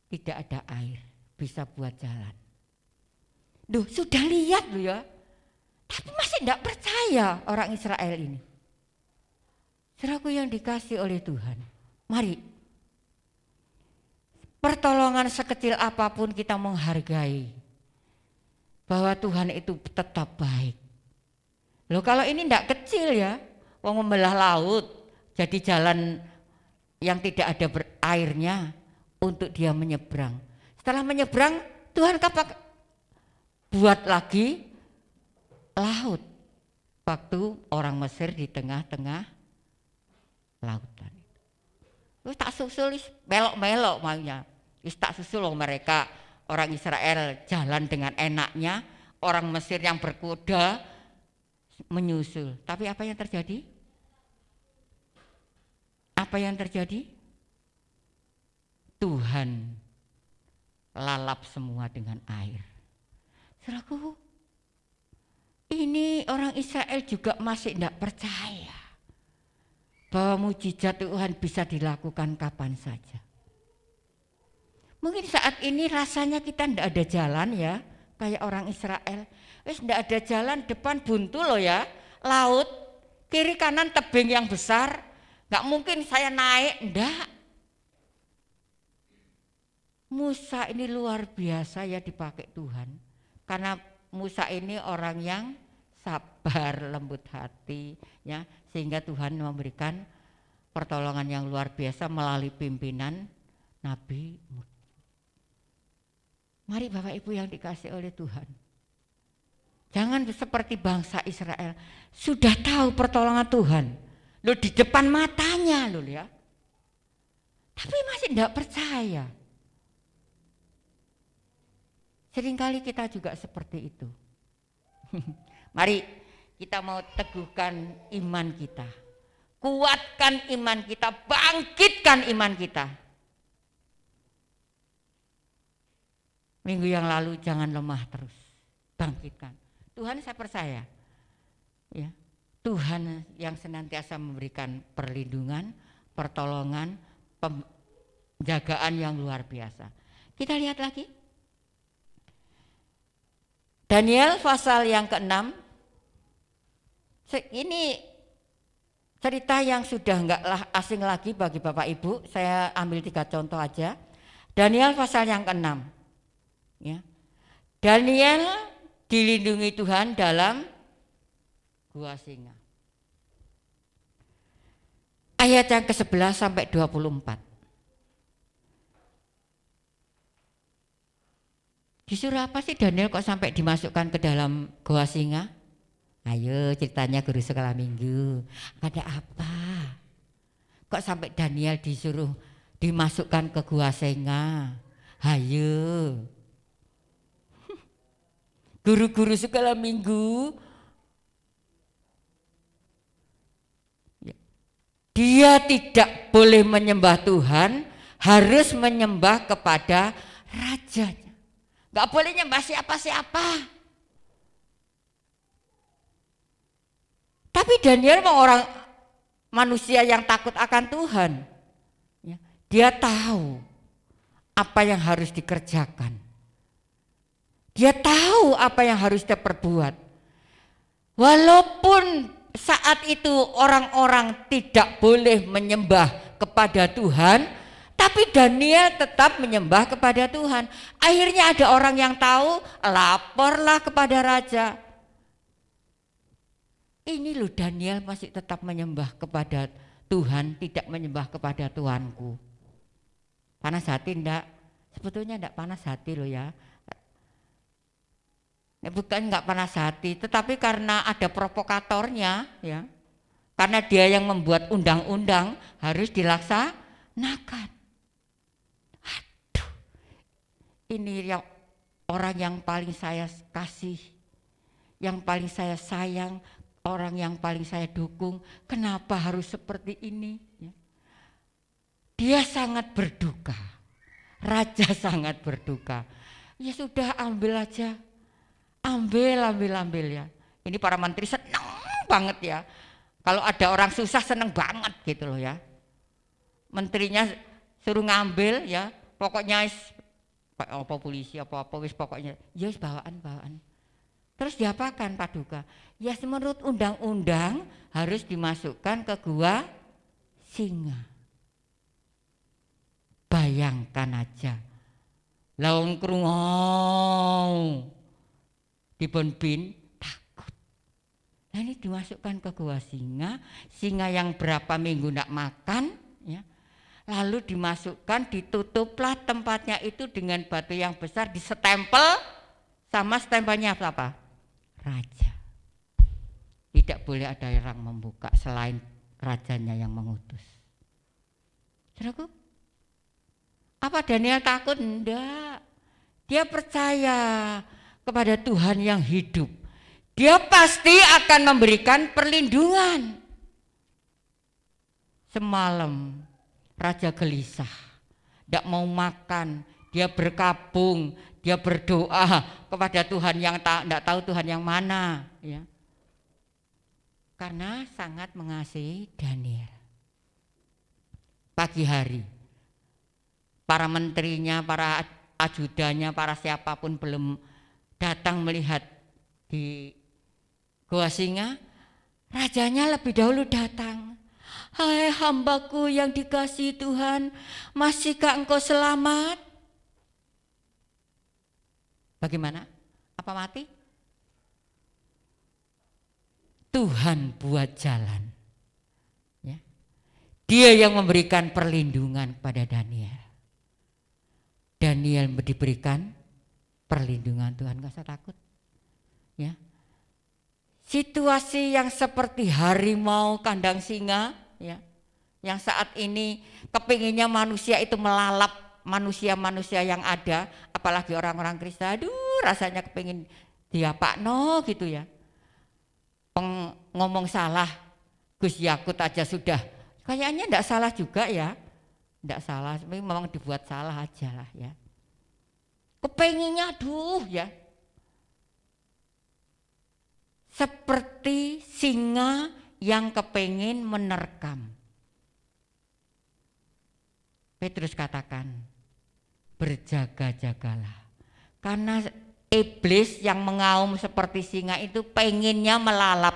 tidak ada air, bisa buat jalan. Duh, sudah lihat loh ya. Tapi masih tidak percaya orang Israel ini. Saudaraku yang dikasih oleh Tuhan, mari pertolongan sekecil apapun kita menghargai bahwa Tuhan itu tetap baik. Loh kalau ini tidak kecil ya, wong membelah laut jadi jalan yang tidak ada airnya untuk dia menyeberang. Setelah menyeberang, Tuhan buat lagi laut waktu orang Mesir di tengah-tengah lautan. Wis tak susul melok-melok maunya. Wis tak susul mereka orang Israel jalan dengan enaknya, orang Mesir yang berkuda menyusul. Tapi apa yang terjadi? Apa yang terjadi? Tuhan lalap semua dengan air. Saudaraku, ini orang Israel juga masih tidak percaya bahwa mujizat Tuhan bisa dilakukan kapan saja. Mungkin saat ini rasanya kita tidak ada jalan ya, kayak orang Israel. Wis tidak ada jalan, depan buntu loh ya, laut, kiri kanan tebing yang besar, nggak mungkin saya naik, enggak. Musa ini luar biasa ya dipakai Tuhan, karena Musa ini orang yang sabar, lembut hati, ya, sehingga Tuhan memberikan pertolongan yang luar biasa melalui pimpinan Nabi Musa. Mari Bapak Ibu yang dikasih oleh Tuhan, jangan seperti bangsa Israel, sudah tahu pertolongan Tuhan, loh di depan matanya loh ya, tapi masih tidak percaya. Seringkali kita juga seperti itu. Mari kita mau teguhkan iman kita, kuatkan iman kita, bangkitkan iman kita. Minggu yang lalu jangan lemah terus, bangkitkan. Tuhan saya percaya, ya, Tuhan yang senantiasa memberikan perlindungan, pertolongan, penjagaan yang luar biasa. Kita lihat lagi. Daniel pasal yang ke-6, ini cerita yang sudah enggak asing lagi bagi Bapak Ibu, saya ambil 3 contoh aja. Daniel pasal yang ke-6, ya. Daniel dilindungi Tuhan dalam gua singa. Ayat yang ke-11 sampai 24. Disuruh apa sih Daniel kok sampai dimasukkan ke dalam goa singa? Ayo ceritanya guru sekolah minggu. Ada apa? Kok sampai Daniel disuruh dimasukkan ke goa singa? Ayo. Guru-guru sekolah minggu. Dia tidak boleh menyembah Tuhan, harus menyembah kepada rajanya. Gak boleh nyembah siapa-siapa. Tapi Daniel memang orang manusia yang takut akan Tuhan. Dia tahu apa yang harus dikerjakan. Dia tahu apa yang harus dia perbuat. Walaupun saat itu orang-orang tidak boleh menyembah kepada Tuhan, tapi Daniel tetap menyembah kepada Tuhan. Akhirnya ada orang yang tahu, laporlah kepada raja. Ini loh Daniel masih tetap menyembah kepada Tuhan, tidak menyembah kepada Tuanku. Panas hati enggak? Sebetulnya enggak panas hati loh ya. Bukan enggak panas hati, tetapi karena ada provokatornya ya. Karena dia yang membuat undang-undang harus dilaksanakan. Ini yang orang yang paling saya kasih, yang paling saya sayang, orang yang paling saya dukung. Kenapa harus seperti ini? Dia sangat berduka. Raja sangat berduka. Ya sudah, ambil aja. Ambil ya. Ini para menteri senang banget ya. Kalau ada orang susah senang banget gitu loh ya. Menterinya suruh ngambil ya. Pokoknya apa polisi apa wis pokoknya ya wis bawaan. Terus diapakan Paduka? Ya menurut undang-undang harus dimasukkan ke gua singa. Bayangkan aja. Laung krungu dipun bin takut. Nah ini dimasukkan ke gua singa yang berapa minggu ndak makan ya. Lalu dimasukkan, ditutuplah tempatnya itu dengan batu yang besar, disestempel sama stempelnya apa? Raja. Tidak boleh ada orang membuka selain rajanya yang mengutus. Saudaraku, apa Daniel takut? Enggak. Dia percaya kepada Tuhan yang hidup. Dia pasti akan memberikan perlindungan. Semalam raja gelisah, tidak mau makan, dia berkabung, dia berdoa kepada Tuhan yang tidak tahu Tuhan yang mana, ya. Karena sangat mengasihi Daniel. Pagi hari, para menterinya, para ajudannya, para siapapun belum datang melihat di gua singa, rajanya lebih dahulu datang. Hai hambaku yang dikasihi Tuhan, masihkah engkau selamat? Bagaimana? Apa mati? Tuhan buat jalan. Ya. Dia yang memberikan perlindungan kepada Daniel. Daniel diberikan perlindungan Tuhan, gak usah takut. Ya. Situasi yang seperti harimau kandang singa, ya, yang saat ini kepinginnya manusia itu melalap manusia-manusia yang ada, apalagi orang-orang Kristen, aduh rasanya kepingin diapakno gitu ya. Ngomong salah, Gus Yakut aja sudah, kayaknya enggak salah juga ya, enggak salah, memang dibuat salah aja lah ya. Kepenginnya aduh ya, seperti singa yang kepengin menerkam. Petrus katakan, berjaga-jagalah. Karena iblis yang mengaum seperti singa itu pengennya melalap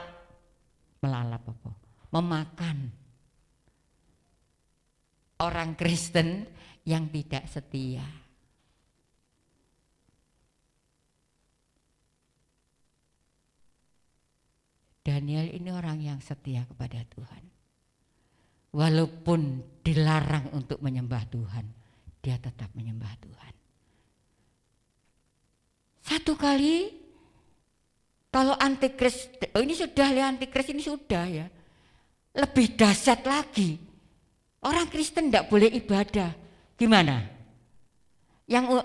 apa? Memakan orang Kristen yang tidak setia. Daniel ini orang yang setia kepada Tuhan. Walaupun dilarang untuk menyembah Tuhan, dia tetap menyembah Tuhan. Satu kali kalau antikris, ini sudah ya, antikris ini sudah ya. Lebih dahsyat lagi. Orang Kristen tidak boleh ibadah. Gimana? Yang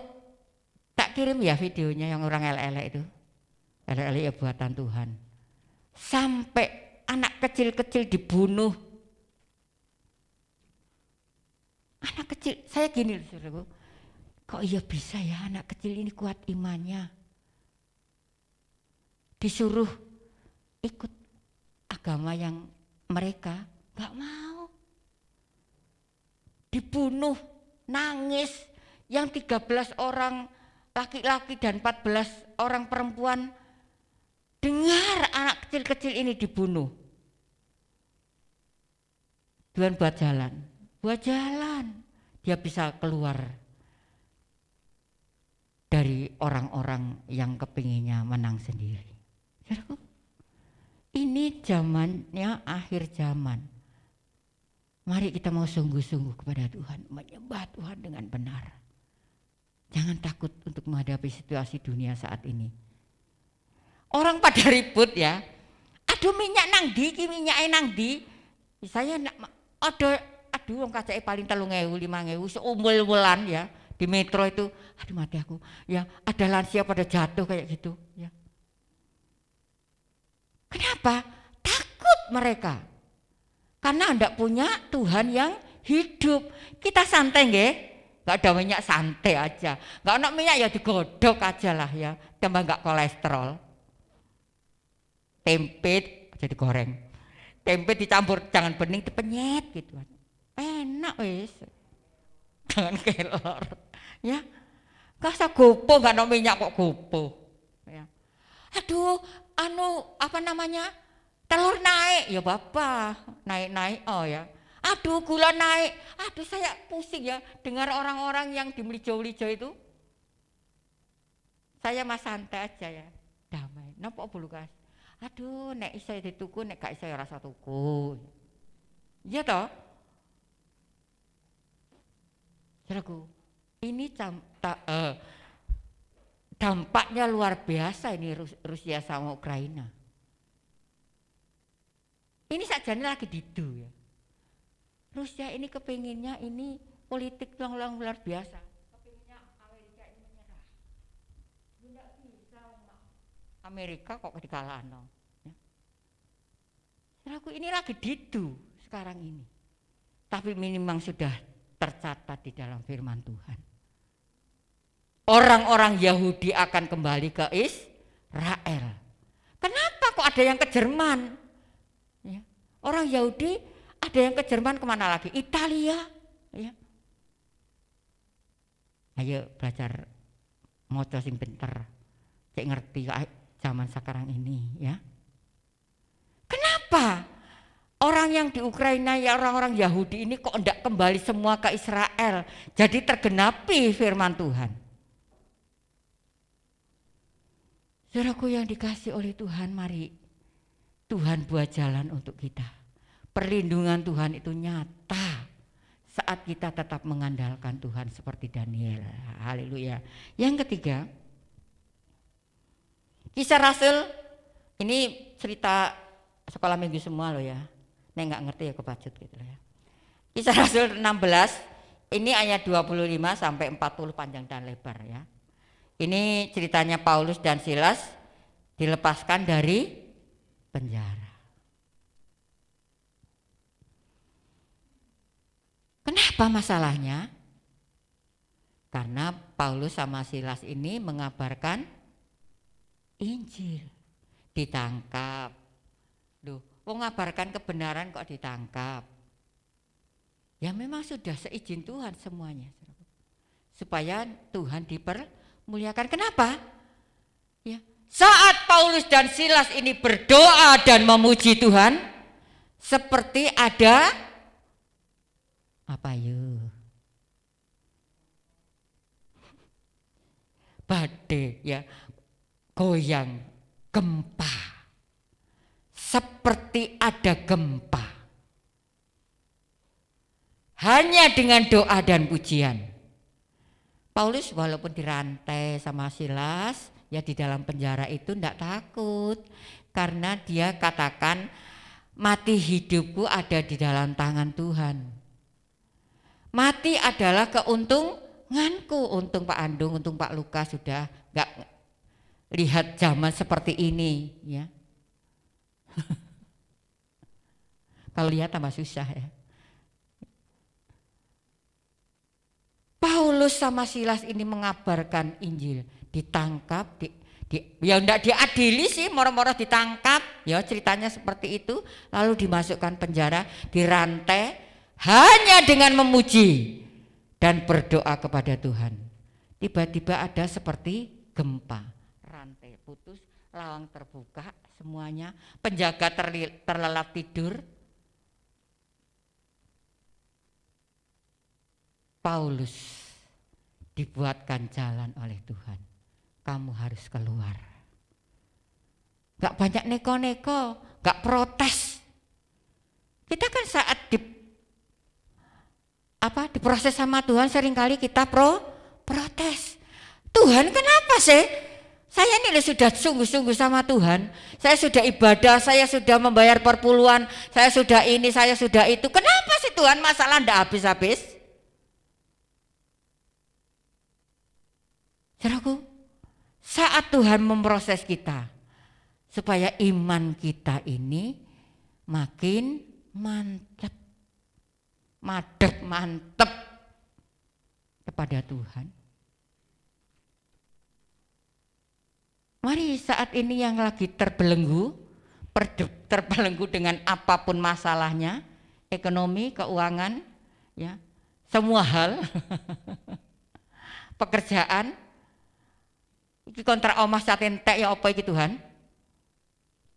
tak kirim ya videonya yang orang elek-elek itu. Elek-elek ya buatan Tuhan. Sampai anak kecil-kecil dibunuh. Anak kecil, saya gini loh saudaraku, kok iya bisa ya anak kecil ini kuat imannya. Disuruh ikut agama yang mereka gak mau. Dibunuh, nangis, yang 13 orang laki-laki dan 14 orang perempuan dengar anak kecil-kecil ini dibunuh. Tuhan buat jalan, dia bisa keluar dari orang-orang yang kepinginnya menang sendiri. Ini zamannya akhir zaman. Mari kita mau sungguh-sungguh kepada Tuhan, menyembah Tuhan dengan benar. Jangan takut untuk menghadapi situasi dunia saat ini. Orang pada ribut ya, aduh minyak nang di, minyaknya nang di. Saya aduh wong kacake paling 3.000 5.000 seumul-umulan ya di metro itu. Aduh mati aku. Ya, ada lansia pada jatuh kayak gitu ya. Kenapa? Takut mereka. Karena enggak punya Tuhan yang hidup. Kita santai nggih, nggak ada minyak santai aja. Nggak ada minyak ya digodok aja lah ya, tambah nggak kolesterol. Tempe jadi goreng, tempe dicampur jangan bening dipenyet gitu, enak wis. Jangan kelor, ya. Gak usah gopo, nggak ada minyak kok gopo. Ya. Aduh, apa namanya? Telur naik, ya bapak naik oh ya. Aduh gula naik, aduh saya pusing ya dengar orang-orang yang di melijo-melijo itu. Saya mas santai aja ya, damai. Napa bulu kas? Aduh nek iso dituku, nek gak iso ya rasa tuku. Iya toh? Saudaraku, ini dampaknya luar biasa ini Rusia sama Ukraina. Ini sajane lagi didu ya. Rusia ini kepinginnya ini politik yang luar biasa. Kepinginnya Amerika ini menyerah. Tidak bisa Amerika kok dikalahkan. Ya. Saudaraku, ini lagi didu sekarang ini. Tapi memang sudah tercatat di dalam firman Tuhan. Orang-orang Yahudi akan kembali ke Israel. Kenapa kok ada yang ke Jerman? Ya. Orang Yahudi ada yang ke Jerman, kemana lagi? Italia. Ya. Ayo belajar moco sing pinter, cek ngerti zaman sekarang ini ya. Kenapa orang yang di Ukraina ya orang-orang Yahudi ini kok enggak kembali semua ke Israel? Jadi tergenapi firman Tuhan. Saudaraku yang dikasih oleh Tuhan, mari Tuhan buat jalan untuk kita. Perlindungan Tuhan itu nyata saat kita tetap mengandalkan Tuhan seperti Daniel. Haleluya. Yang ketiga, Kisah Rasul, ini cerita sekolah minggu semua loh ya. Nek nggak ngerti ya kebacut gitu ya. Kisah Rasul 16, ini ayat 25 sampai 40 panjang dan lebar ya. Ini ceritanya Paulus dan Silas dilepaskan dari penjara. Kenapa masalahnya? Karena Paulus sama Silas ini mengabarkan Injil. Ditangkap. Loh, mengabarkan kebenaran kok ditangkap? Ya memang sudah seizin Tuhan semuanya. Supaya Tuhan dipermuliakan. Kenapa? Ya, saat Paulus dan Silas ini berdoa dan memuji Tuhan, seperti ada apa yuk? Badai ya, goyang, gempa. Seperti ada gempa. Hanya dengan doa dan pujian. Paulus walaupun dirantai sama Silas, ya di dalam penjara itu tidak takut. Karena dia katakan, mati hidupku ada di dalam tangan Tuhan. Mati adalah keuntunganku. Untung Pak Andung, untung Pak Lukas sudah enggak lihat zaman seperti ini ya. Kalau lihat tambah susah ya. Paulus sama Silas ini mengabarkan Injil, ditangkap, ya enggak diadili sih, moro-moro ditangkap, ya ceritanya seperti itu, lalu dimasukkan penjara, dirantai. Hanya dengan memuji dan berdoa kepada Tuhan. Tiba-tiba ada seperti gempa. Rantai putus, lawang terbuka semuanya. Penjaga terlelap tidur. Paulus dibuatkan jalan oleh Tuhan. Kamu harus keluar. Gak banyak neko-neko, gak protes. Kita kan saat diproses sama Tuhan seringkali kita protes. Tuhan kenapa sih? Saya ini sudah sungguh-sungguh sama Tuhan. Saya sudah ibadah, saya sudah membayar perpuluhan, saya sudah ini, saya sudah itu. Kenapa sih Tuhan masalah ndak habis-habis? Saudaraku, saat Tuhan memproses kita supaya iman kita ini makin mantap. madep, mantep kepada Tuhan. Mari saat ini yang lagi terbelenggu dengan apapun masalahnya, ekonomi, keuangan, ya, semua hal, pekerjaan, iki kontrak omah satentek ya apa iki Tuhan?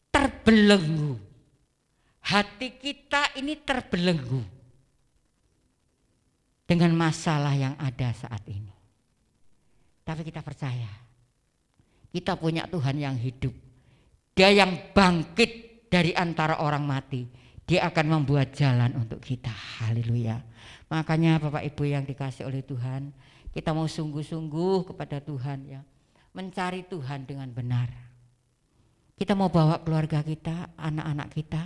Terbelenggu. Hati kita ini terbelenggu dengan masalah yang ada saat ini. Tapi kita percaya, kita punya Tuhan yang hidup. Dia yang bangkit dari antara orang mati. Dia akan membuat jalan untuk kita. Haleluya. Makanya Bapak Ibu yang dikasih oleh Tuhan, kita mau sungguh-sungguh kepada Tuhan ya. Mencari Tuhan dengan benar. Kita mau bawa keluarga kita, anak-anak kita,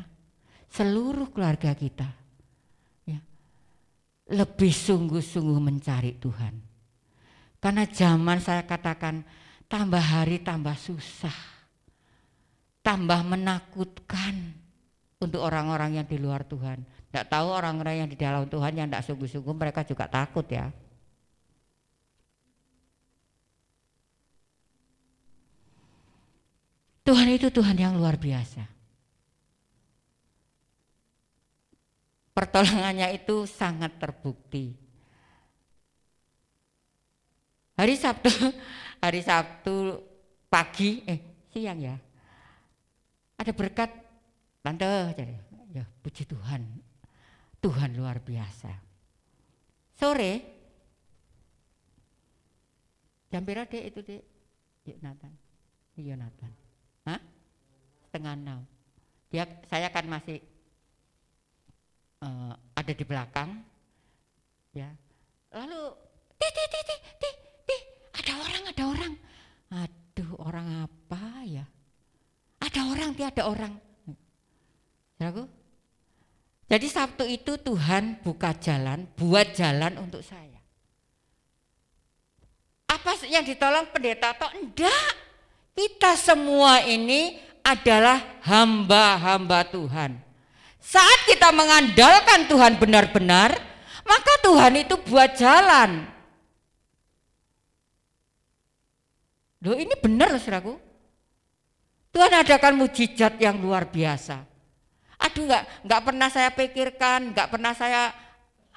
seluruh keluarga kita ya, lebih sungguh-sungguh mencari Tuhan. Karena zaman saya katakan tambah hari tambah susah. Tambah menakutkan untuk orang-orang yang di luar Tuhan. Tidak tahu orang-orang yang di dalam Tuhan yang tidak sungguh-sungguh mereka juga takut ya. Tuhan itu Tuhan yang luar biasa. Pertolongannya itu sangat terbukti. Hari Sabtu pagi, siang ya. Ada berkat, tante, ya puji Tuhan, Tuhan luar biasa. Sore, jam berapa dek itu dek? Yonatan, hah? 5:30. Saya kan masih ada di belakang, ya. Lalu, ada orang. Aduh, orang apa ya? Ada orang, tiada orang. Saudaraku, jadi Sabtu itu Tuhan buka jalan, buat jalan untuk saya. Apa yang ditolong pendeta atau enggak? Kita semua ini adalah hamba-hamba Tuhan. Saat kita mengandalkan Tuhan benar-benar, maka Tuhan itu buat jalan. Loh, ini benar saudaraku. Tuhan adakan mujizat yang luar biasa. Aduh, nggak pernah saya pikirkan, nggak pernah saya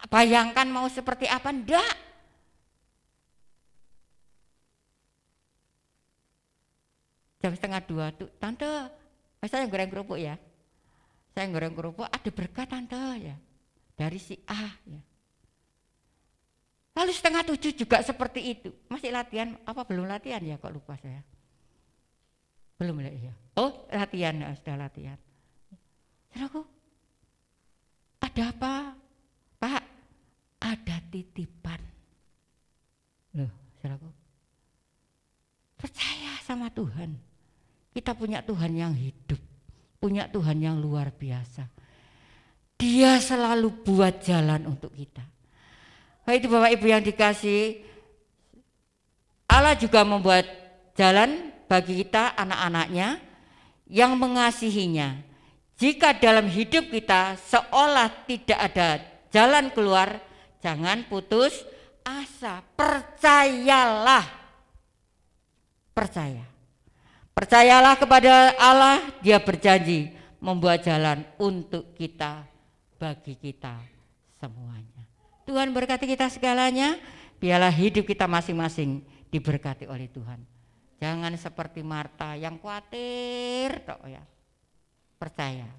bayangkan mau seperti apa, enggak. Jam 1:30 tuh, tante, saya goreng kerupuk ya. Saya goreng kerupuk, ada berkat tante ya, dari si A ya. Lalu 6:30 juga seperti itu. Masih latihan, apa belum latihan ya, kok lupa saya. Belum ya? Oh, latihan, sudah latihan. Saudaraku, ada apa? Pak, ada titipan. Loh, saudaraku, percaya sama Tuhan. Kita punya Tuhan yang hidup, punya Tuhan yang luar biasa. Dia selalu buat jalan untuk kita. Itu Bapak Ibu yang dikasih, Allah juga membuat jalan bagi kita anak-anaknya yang mengasihinya. Jika dalam hidup kita seolah tidak ada jalan keluar, jangan putus asa. Percayalah. Percayalah kepada Allah, Dia berjanji membuat jalan untuk kita, bagi kita semuanya. Tuhan berkati kita segalanya, biarlah hidup kita masing-masing diberkati oleh Tuhan. Jangan seperti Marta yang khawatir tok ya. Percaya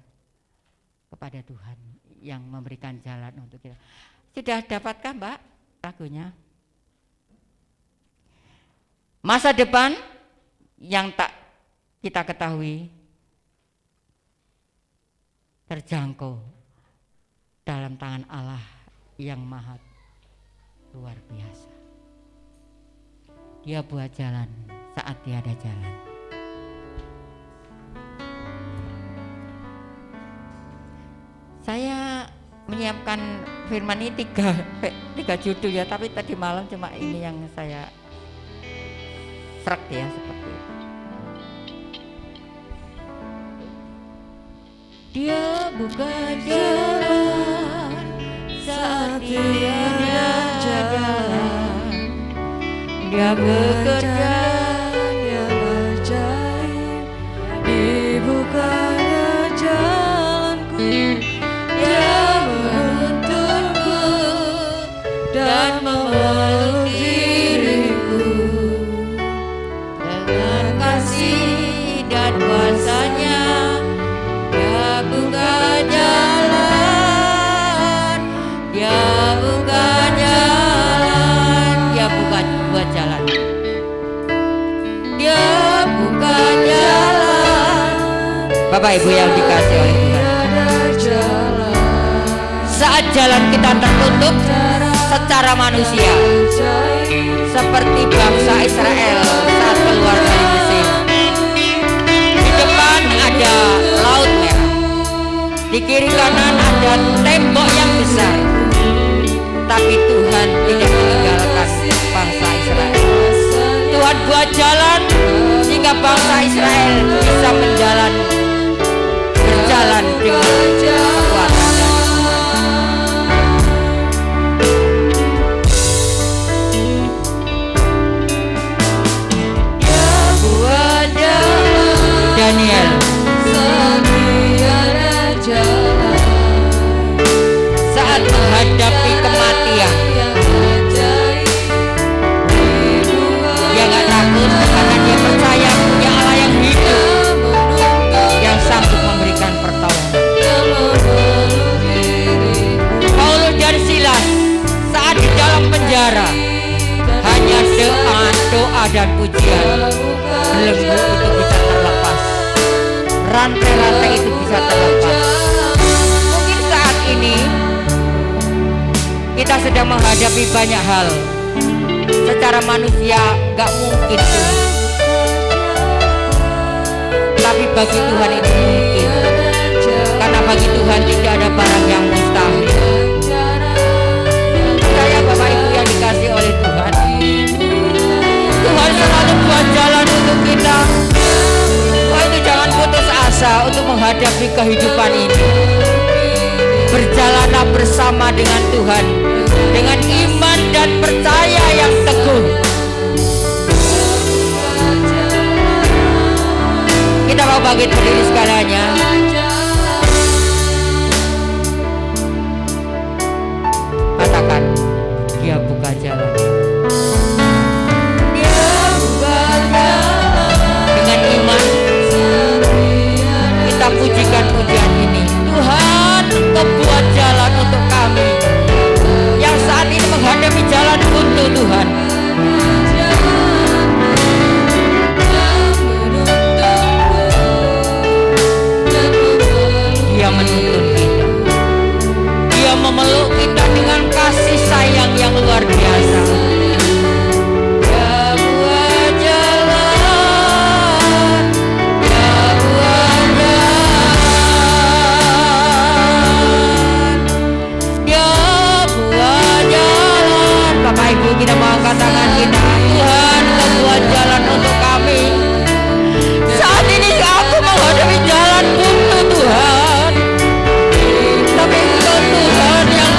kepada Tuhan yang memberikan jalan untuk kita. Sudah dapatkah Mbak lagunya? Masa depan yang tak kita ketahui terjangkau dalam tangan Allah yang maha luar biasa. Dia buat jalan saat tiada jalan. Saya menyiapkan firman ini tiga judul ya, tapi tadi malam cuma ini yang saya serak ya seperti itu. Dia buka jalan saat tiada jalan, Dia bekerja yang ajaib, dibukanya jalanku, Dia menuntunku dan memeluk diriku dengan kasih dan kuasa-Nya. Dia buka jalan, Dia buka jalan, Dia buat jalan, Dia buka jalan. Bapak Ibu yang dikasih oleh Tuhan, saat jalan kita tertutup secara manusia, seperti bangsa Israel saat keluar dari Mesir, di depan ada Laut Merah, di kiri kanan ada tembok yang besar, tapi Tuhan tidak meninggalkan bangsa Israel. Tuhan buat jalan sehingga bangsa Israel bisa berjalan dengan kekuatan. Daniel saat menghadapi kematian, dia gak takut karena dia percaya punya Allah yang hidup, yang sanggup memberikan pertolongan. Paulus dan Silas saat di dalam penjara, hanya doa dan pujian, belenggu itu bisa terlepas, rantai-rantai itu bisa terlepas. Mungkin saat ini kita sedang menghadapi banyak hal, secara manusia gak mungkin tuh, tapi bagi Tuhan itu mungkin, karena bagi Tuhan tidak ada barang yang mustahil. Saya Bapak Ibu yang dikasih oleh Tuhan, Tuhan selalu buat jalan untuk kita. Wah, itu jangan putus asa untuk menghadapi kehidupan ini. Berjalanlah bersama dengan Tuhan dengan iman dan percaya yang teguh. Kita mau bangkit berdiri segalanya. Katakan, Dia buka jalan. Dia buka jalan. Dengan iman kita pujikan pujian ini. Tuhan, Engkau buat jalan untuk kami yang saat ini menghadapi jalan buntu, Tuhan. Dia menuntun kita, Dia memeluk kita dengan kasih sayang yang luar biasa. Dia buat jalan, Dia buat jalan, Dia buat jalan. Bapak Ibu, kita mau angkat tangan kita. Tuhan, Kau buat jalan untuk kami. Saat ini aku menghadapi jalan buntu, Tuhan, tapi Engkau Tuhan yang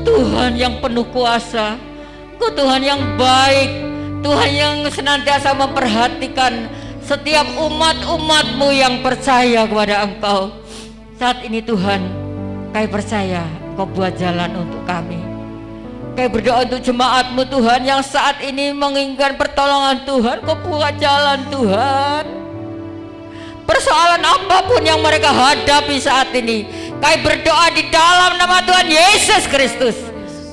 Tuhan yang penuh kuasa, Engkau Tuhan yang baik, Tuhan yang senantiasa memperhatikan setiap umat-umat-Mu yang percaya kepada Engkau. Saat ini Tuhan, kami percaya Engkau buat jalan untuk kami. Kami berdoa untuk jemaat-Mu Tuhan yang saat ini menginginkan pertolongan Tuhan, Engkau buat jalan Tuhan. Persoalan apapun yang mereka hadapi saat ini, kami berdoa di dalam nama Tuhan Yesus Kristus,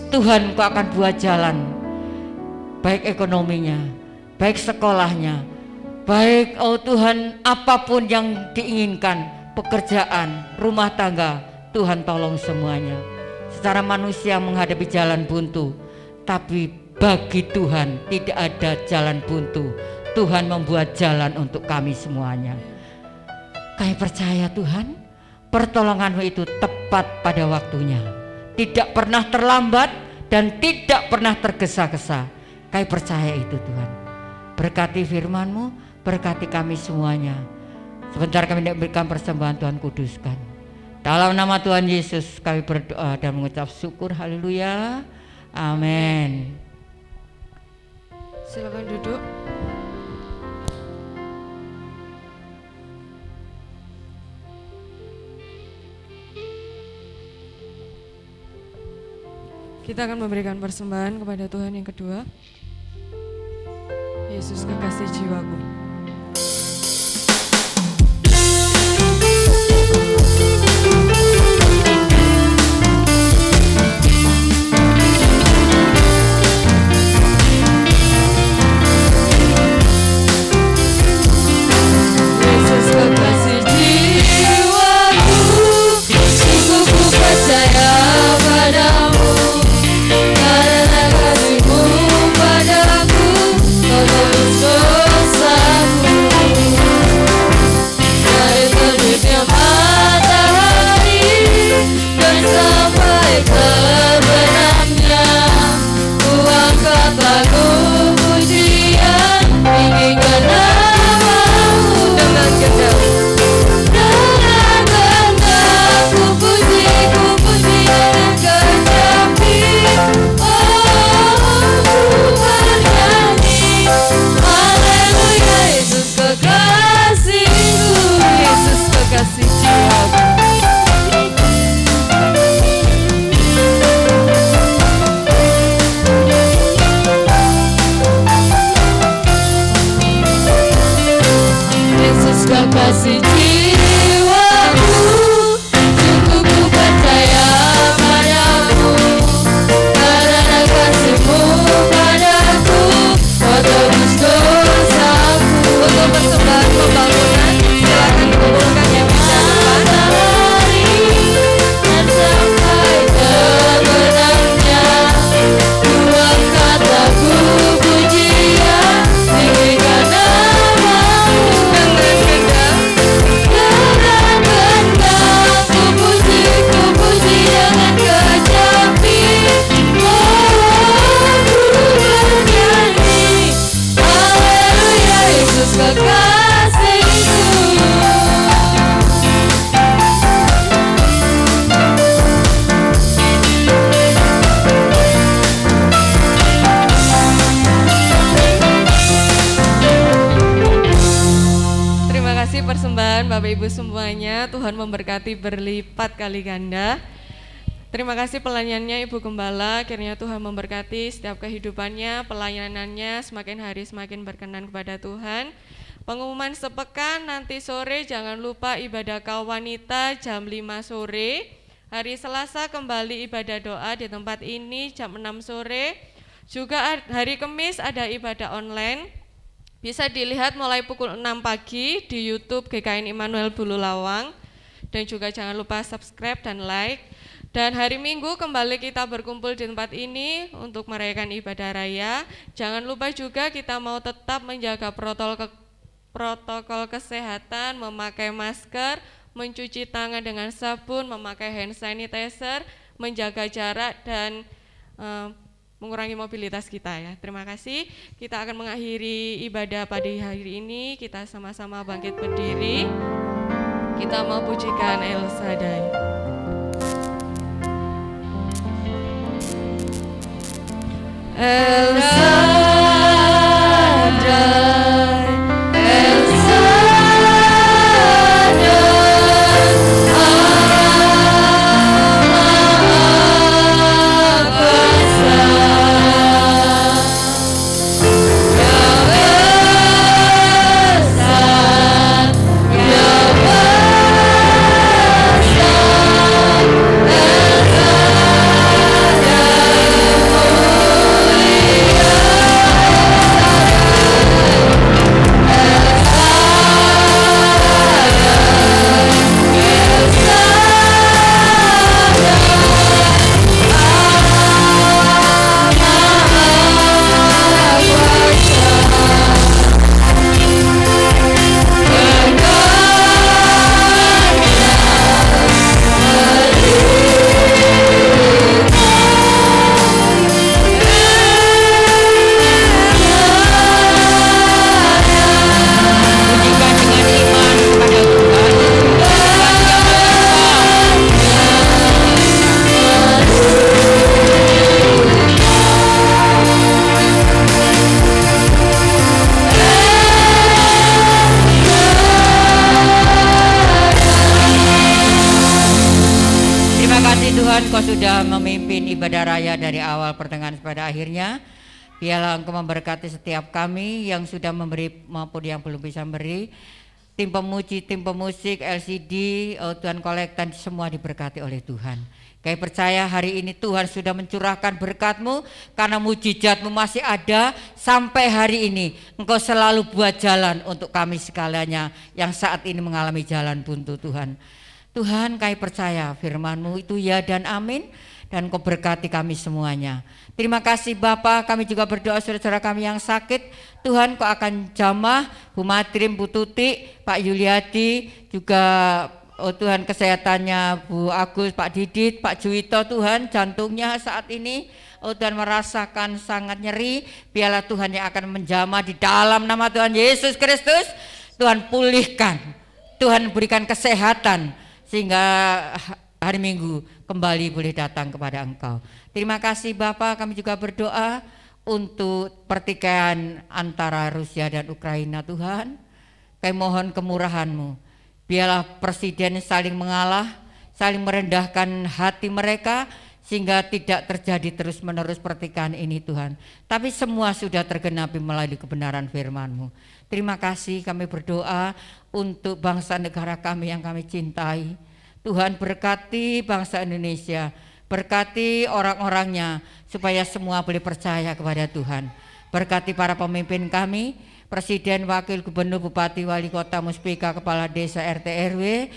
Tuhan Engkau akan buat jalan, baik ekonominya, baik sekolahnya, baik oh Tuhan apapun yang diinginkan, pekerjaan, rumah tangga, Tuhan tolong semuanya. Secara manusia menghadapi jalan buntu, tapi bagi Tuhan tidak ada jalan buntu. Tuhan membuat jalan untuk kami semuanya. Kami percaya Tuhan, pertolongan-Mu itu tepat pada waktunya, tidak pernah terlambat dan tidak pernah tergesa-gesa. Kami percaya itu Tuhan. Berkati firman-Mu, berkati kami semuanya. Sebentar kami memberikan persembahan, Tuhan kuduskan. Dalam nama Tuhan Yesus kami berdoa dan mengucap syukur. Haleluya. Amin. Silakan duduk. Kita akan memberikan persembahan kepada Tuhan yang kedua. Yesus kekasih jiwaku. Yesus kekasih jiwaku, sungguh ku percaya padamu. Karena kasih-Mu padaku, Kau tebus dosaku. Dari terbitnya matahari dan sampai terbenamnya, ku angkat lagu pujian, tinggikan nama-Mu. Dengan gendak ku puji dengan kecapi. Haleluya, Yesus kekasihku, Yesus kekasih jiwaku. Yesus kekasih jiwaku, sungguh ku percaya padamu. Karena kasih-Mu padaku, Kau tebus dosaku. Untuk persembahan pembangunan, silakan dikumpulkan yang bisa matahari dan sampai terbenamnya, ku angkat lagu pujian, tinggikan nama-Mu. Dengan gendak ku puji dengan kecapi. Haleluya, Yesus kekasihku. Terima kasih persembahan Bapak Ibu semuanya. Tuhan memberkati berlipat kali ganda. Terima kasih pelayanannya Ibu Gembala, akhirnya Tuhan memberkati setiap kehidupannya, pelayanannya semakin hari semakin berkenan kepada Tuhan. Pengumuman sepekan nanti sore jangan lupa ibadah kaum wanita jam 5 sore. Hari Selasa kembali ibadah doa di tempat ini jam 6 sore. Juga hari Kamis ada ibadah online. Bisa dilihat mulai pukul 6 pagi di YouTube GKN Immanuel Bululawang. Dan juga jangan lupa subscribe dan like. Dan hari Minggu kembali kita berkumpul di tempat ini untuk merayakan ibadah raya. Jangan lupa juga kita mau tetap menjaga protokol kesehatan, memakai masker, mencuci tangan dengan sabun, memakai hand sanitizer, menjaga jarak dan mengurangi mobilitas kita ya. Terima kasih. Kita akan mengakhiri ibadah pada hari ini. Kita sama-sama bangkit berdiri. Kita mau pujikan El Shaddai. El Shaddai, El Kau sudah memimpin ibadah raya dari awal pertengahan pada akhirnya. Biarlah Engkau memberkati setiap kami yang sudah memberi maupun yang belum bisa memberi. Tim pemuji, tim pemusik, LCD, Tuhan kolektan semua diberkati oleh Tuhan. Kami percaya hari ini Tuhan sudah mencurahkan berkat-Mu karena mujizat-Mu masih ada sampai hari ini. Engkau selalu buat jalan untuk kami sekaliannya yang saat ini mengalami jalan buntu Tuhan. Tuhan, kami percaya firman-Mu itu ya dan amin, dan Kau berkati kami semuanya. Terima kasih Bapa, kami juga berdoa saudara-saudara kami yang sakit. Tuhan, Kau akan jamah Bu Madrim, Bu Tuti, Pak Yuliadi, juga Tuhan kesehatannya Bu Agus, Pak Didit, Pak Juwito, Tuhan jantungnya saat ini Tuhan merasakan sangat nyeri. Biarlah Tuhan yang akan menjamah di dalam nama Tuhan Yesus Kristus. Tuhan pulihkan, Tuhan berikan kesehatan sehingga hari Minggu kembali boleh datang kepada Engkau. Terima kasih Bapa, kami juga berdoa untuk pertikaian antara Rusia dan Ukraina Tuhan. Kami mohon kemurahan-Mu. Biarlah presiden saling mengalah, saling merendahkan hati mereka sehingga tidak terjadi terus-menerus pertikaian ini Tuhan. Tapi semua sudah tergenapi melalui kebenaran firman-Mu. Terima kasih, kami berdoa untuk bangsa negara kami yang kami cintai. Tuhan berkati bangsa Indonesia, berkati orang-orangnya supaya semua boleh percaya kepada Tuhan. Berkati para pemimpin kami, Presiden, Wakil Gubernur, Bupati, Wali Kota, Muspika, Kepala Desa, RT, RW,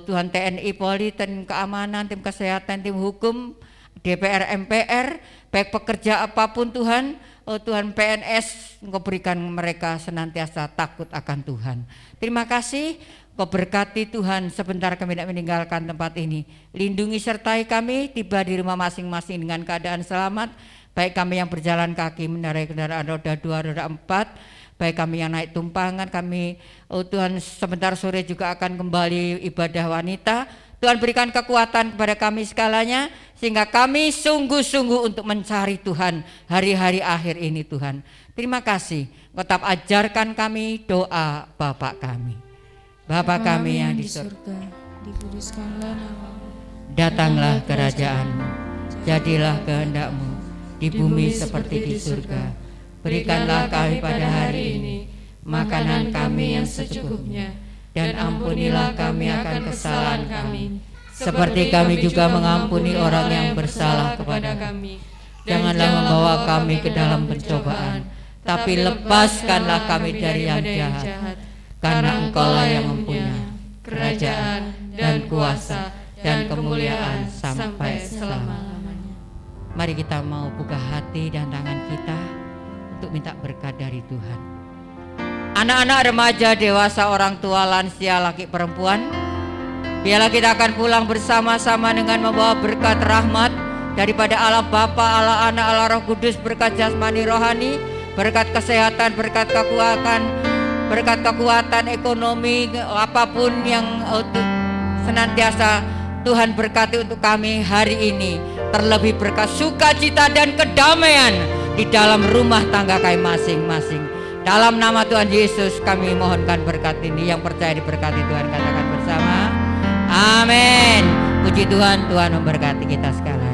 Tuhan TNI, Polri, tim keamanan, tim kesehatan, tim hukum, DPR, MPR, baik pekerja apapun Tuhan, Tuhan PNS, Engkau berikan mereka senantiasa takut akan Tuhan. Terima kasih, Kau berkati Tuhan, sebentar kami tidak meninggalkan tempat ini. Lindungi sertai kami, tiba di rumah masing-masing dengan keadaan selamat, baik kami yang berjalan kaki mengendarai kendaraan roda 2, roda 4, baik kami yang naik tumpangan, kami Tuhan sebentar sore juga akan kembali ibadah wanita. Tuhan berikan kekuatan kepada kami segalanya, sehingga kami sungguh-sungguh untuk mencari Tuhan hari-hari akhir ini Tuhan. Terima kasih, tetap ajarkan kami doa Bapa kami. Bapa kami yang di surga, dikuduskanlah nama-Mu. Datanglah kerajaan-Mu, jadilah kehendak-Mu di bumi seperti di surga. Berikanlah kami pada hari ini makanan kami yang secukupnya, dan ampunilah kami akan kesalahan kami, seperti kami juga mengampuni orang yang bersalah kepada kami. Janganlah membawa kami ke dalam pencobaan, tapi lepaskanlah kami dari yang jahat. Karena Engkaulah yang mempunyai kerajaan dan kuasa dan kemuliaan sampai selama-lamanya. Mari kita mau buka hati dan tangan kita untuk minta berkat dari Tuhan. Anak-anak, remaja, dewasa, orang tua, lansia, laki perempuan, biarlah kita akan pulang bersama-sama dengan membawa berkat rahmat daripada Allah Bapa, Allah Anak, Allah Roh Kudus, berkat jasmani rohani, berkat kesehatan, berkat kekuatan ekonomi, apapun yang senantiasa Tuhan berkati untuk kami hari ini. terlebih berkat sukacita dan kedamaian di dalam rumah tangga kami masing-masing. Dalam nama Tuhan Yesus kami mohonkan berkat ini. Yang percaya diberkati Tuhan katakan bersama, amin. Puji Tuhan, Tuhan memberkati kita sekalian.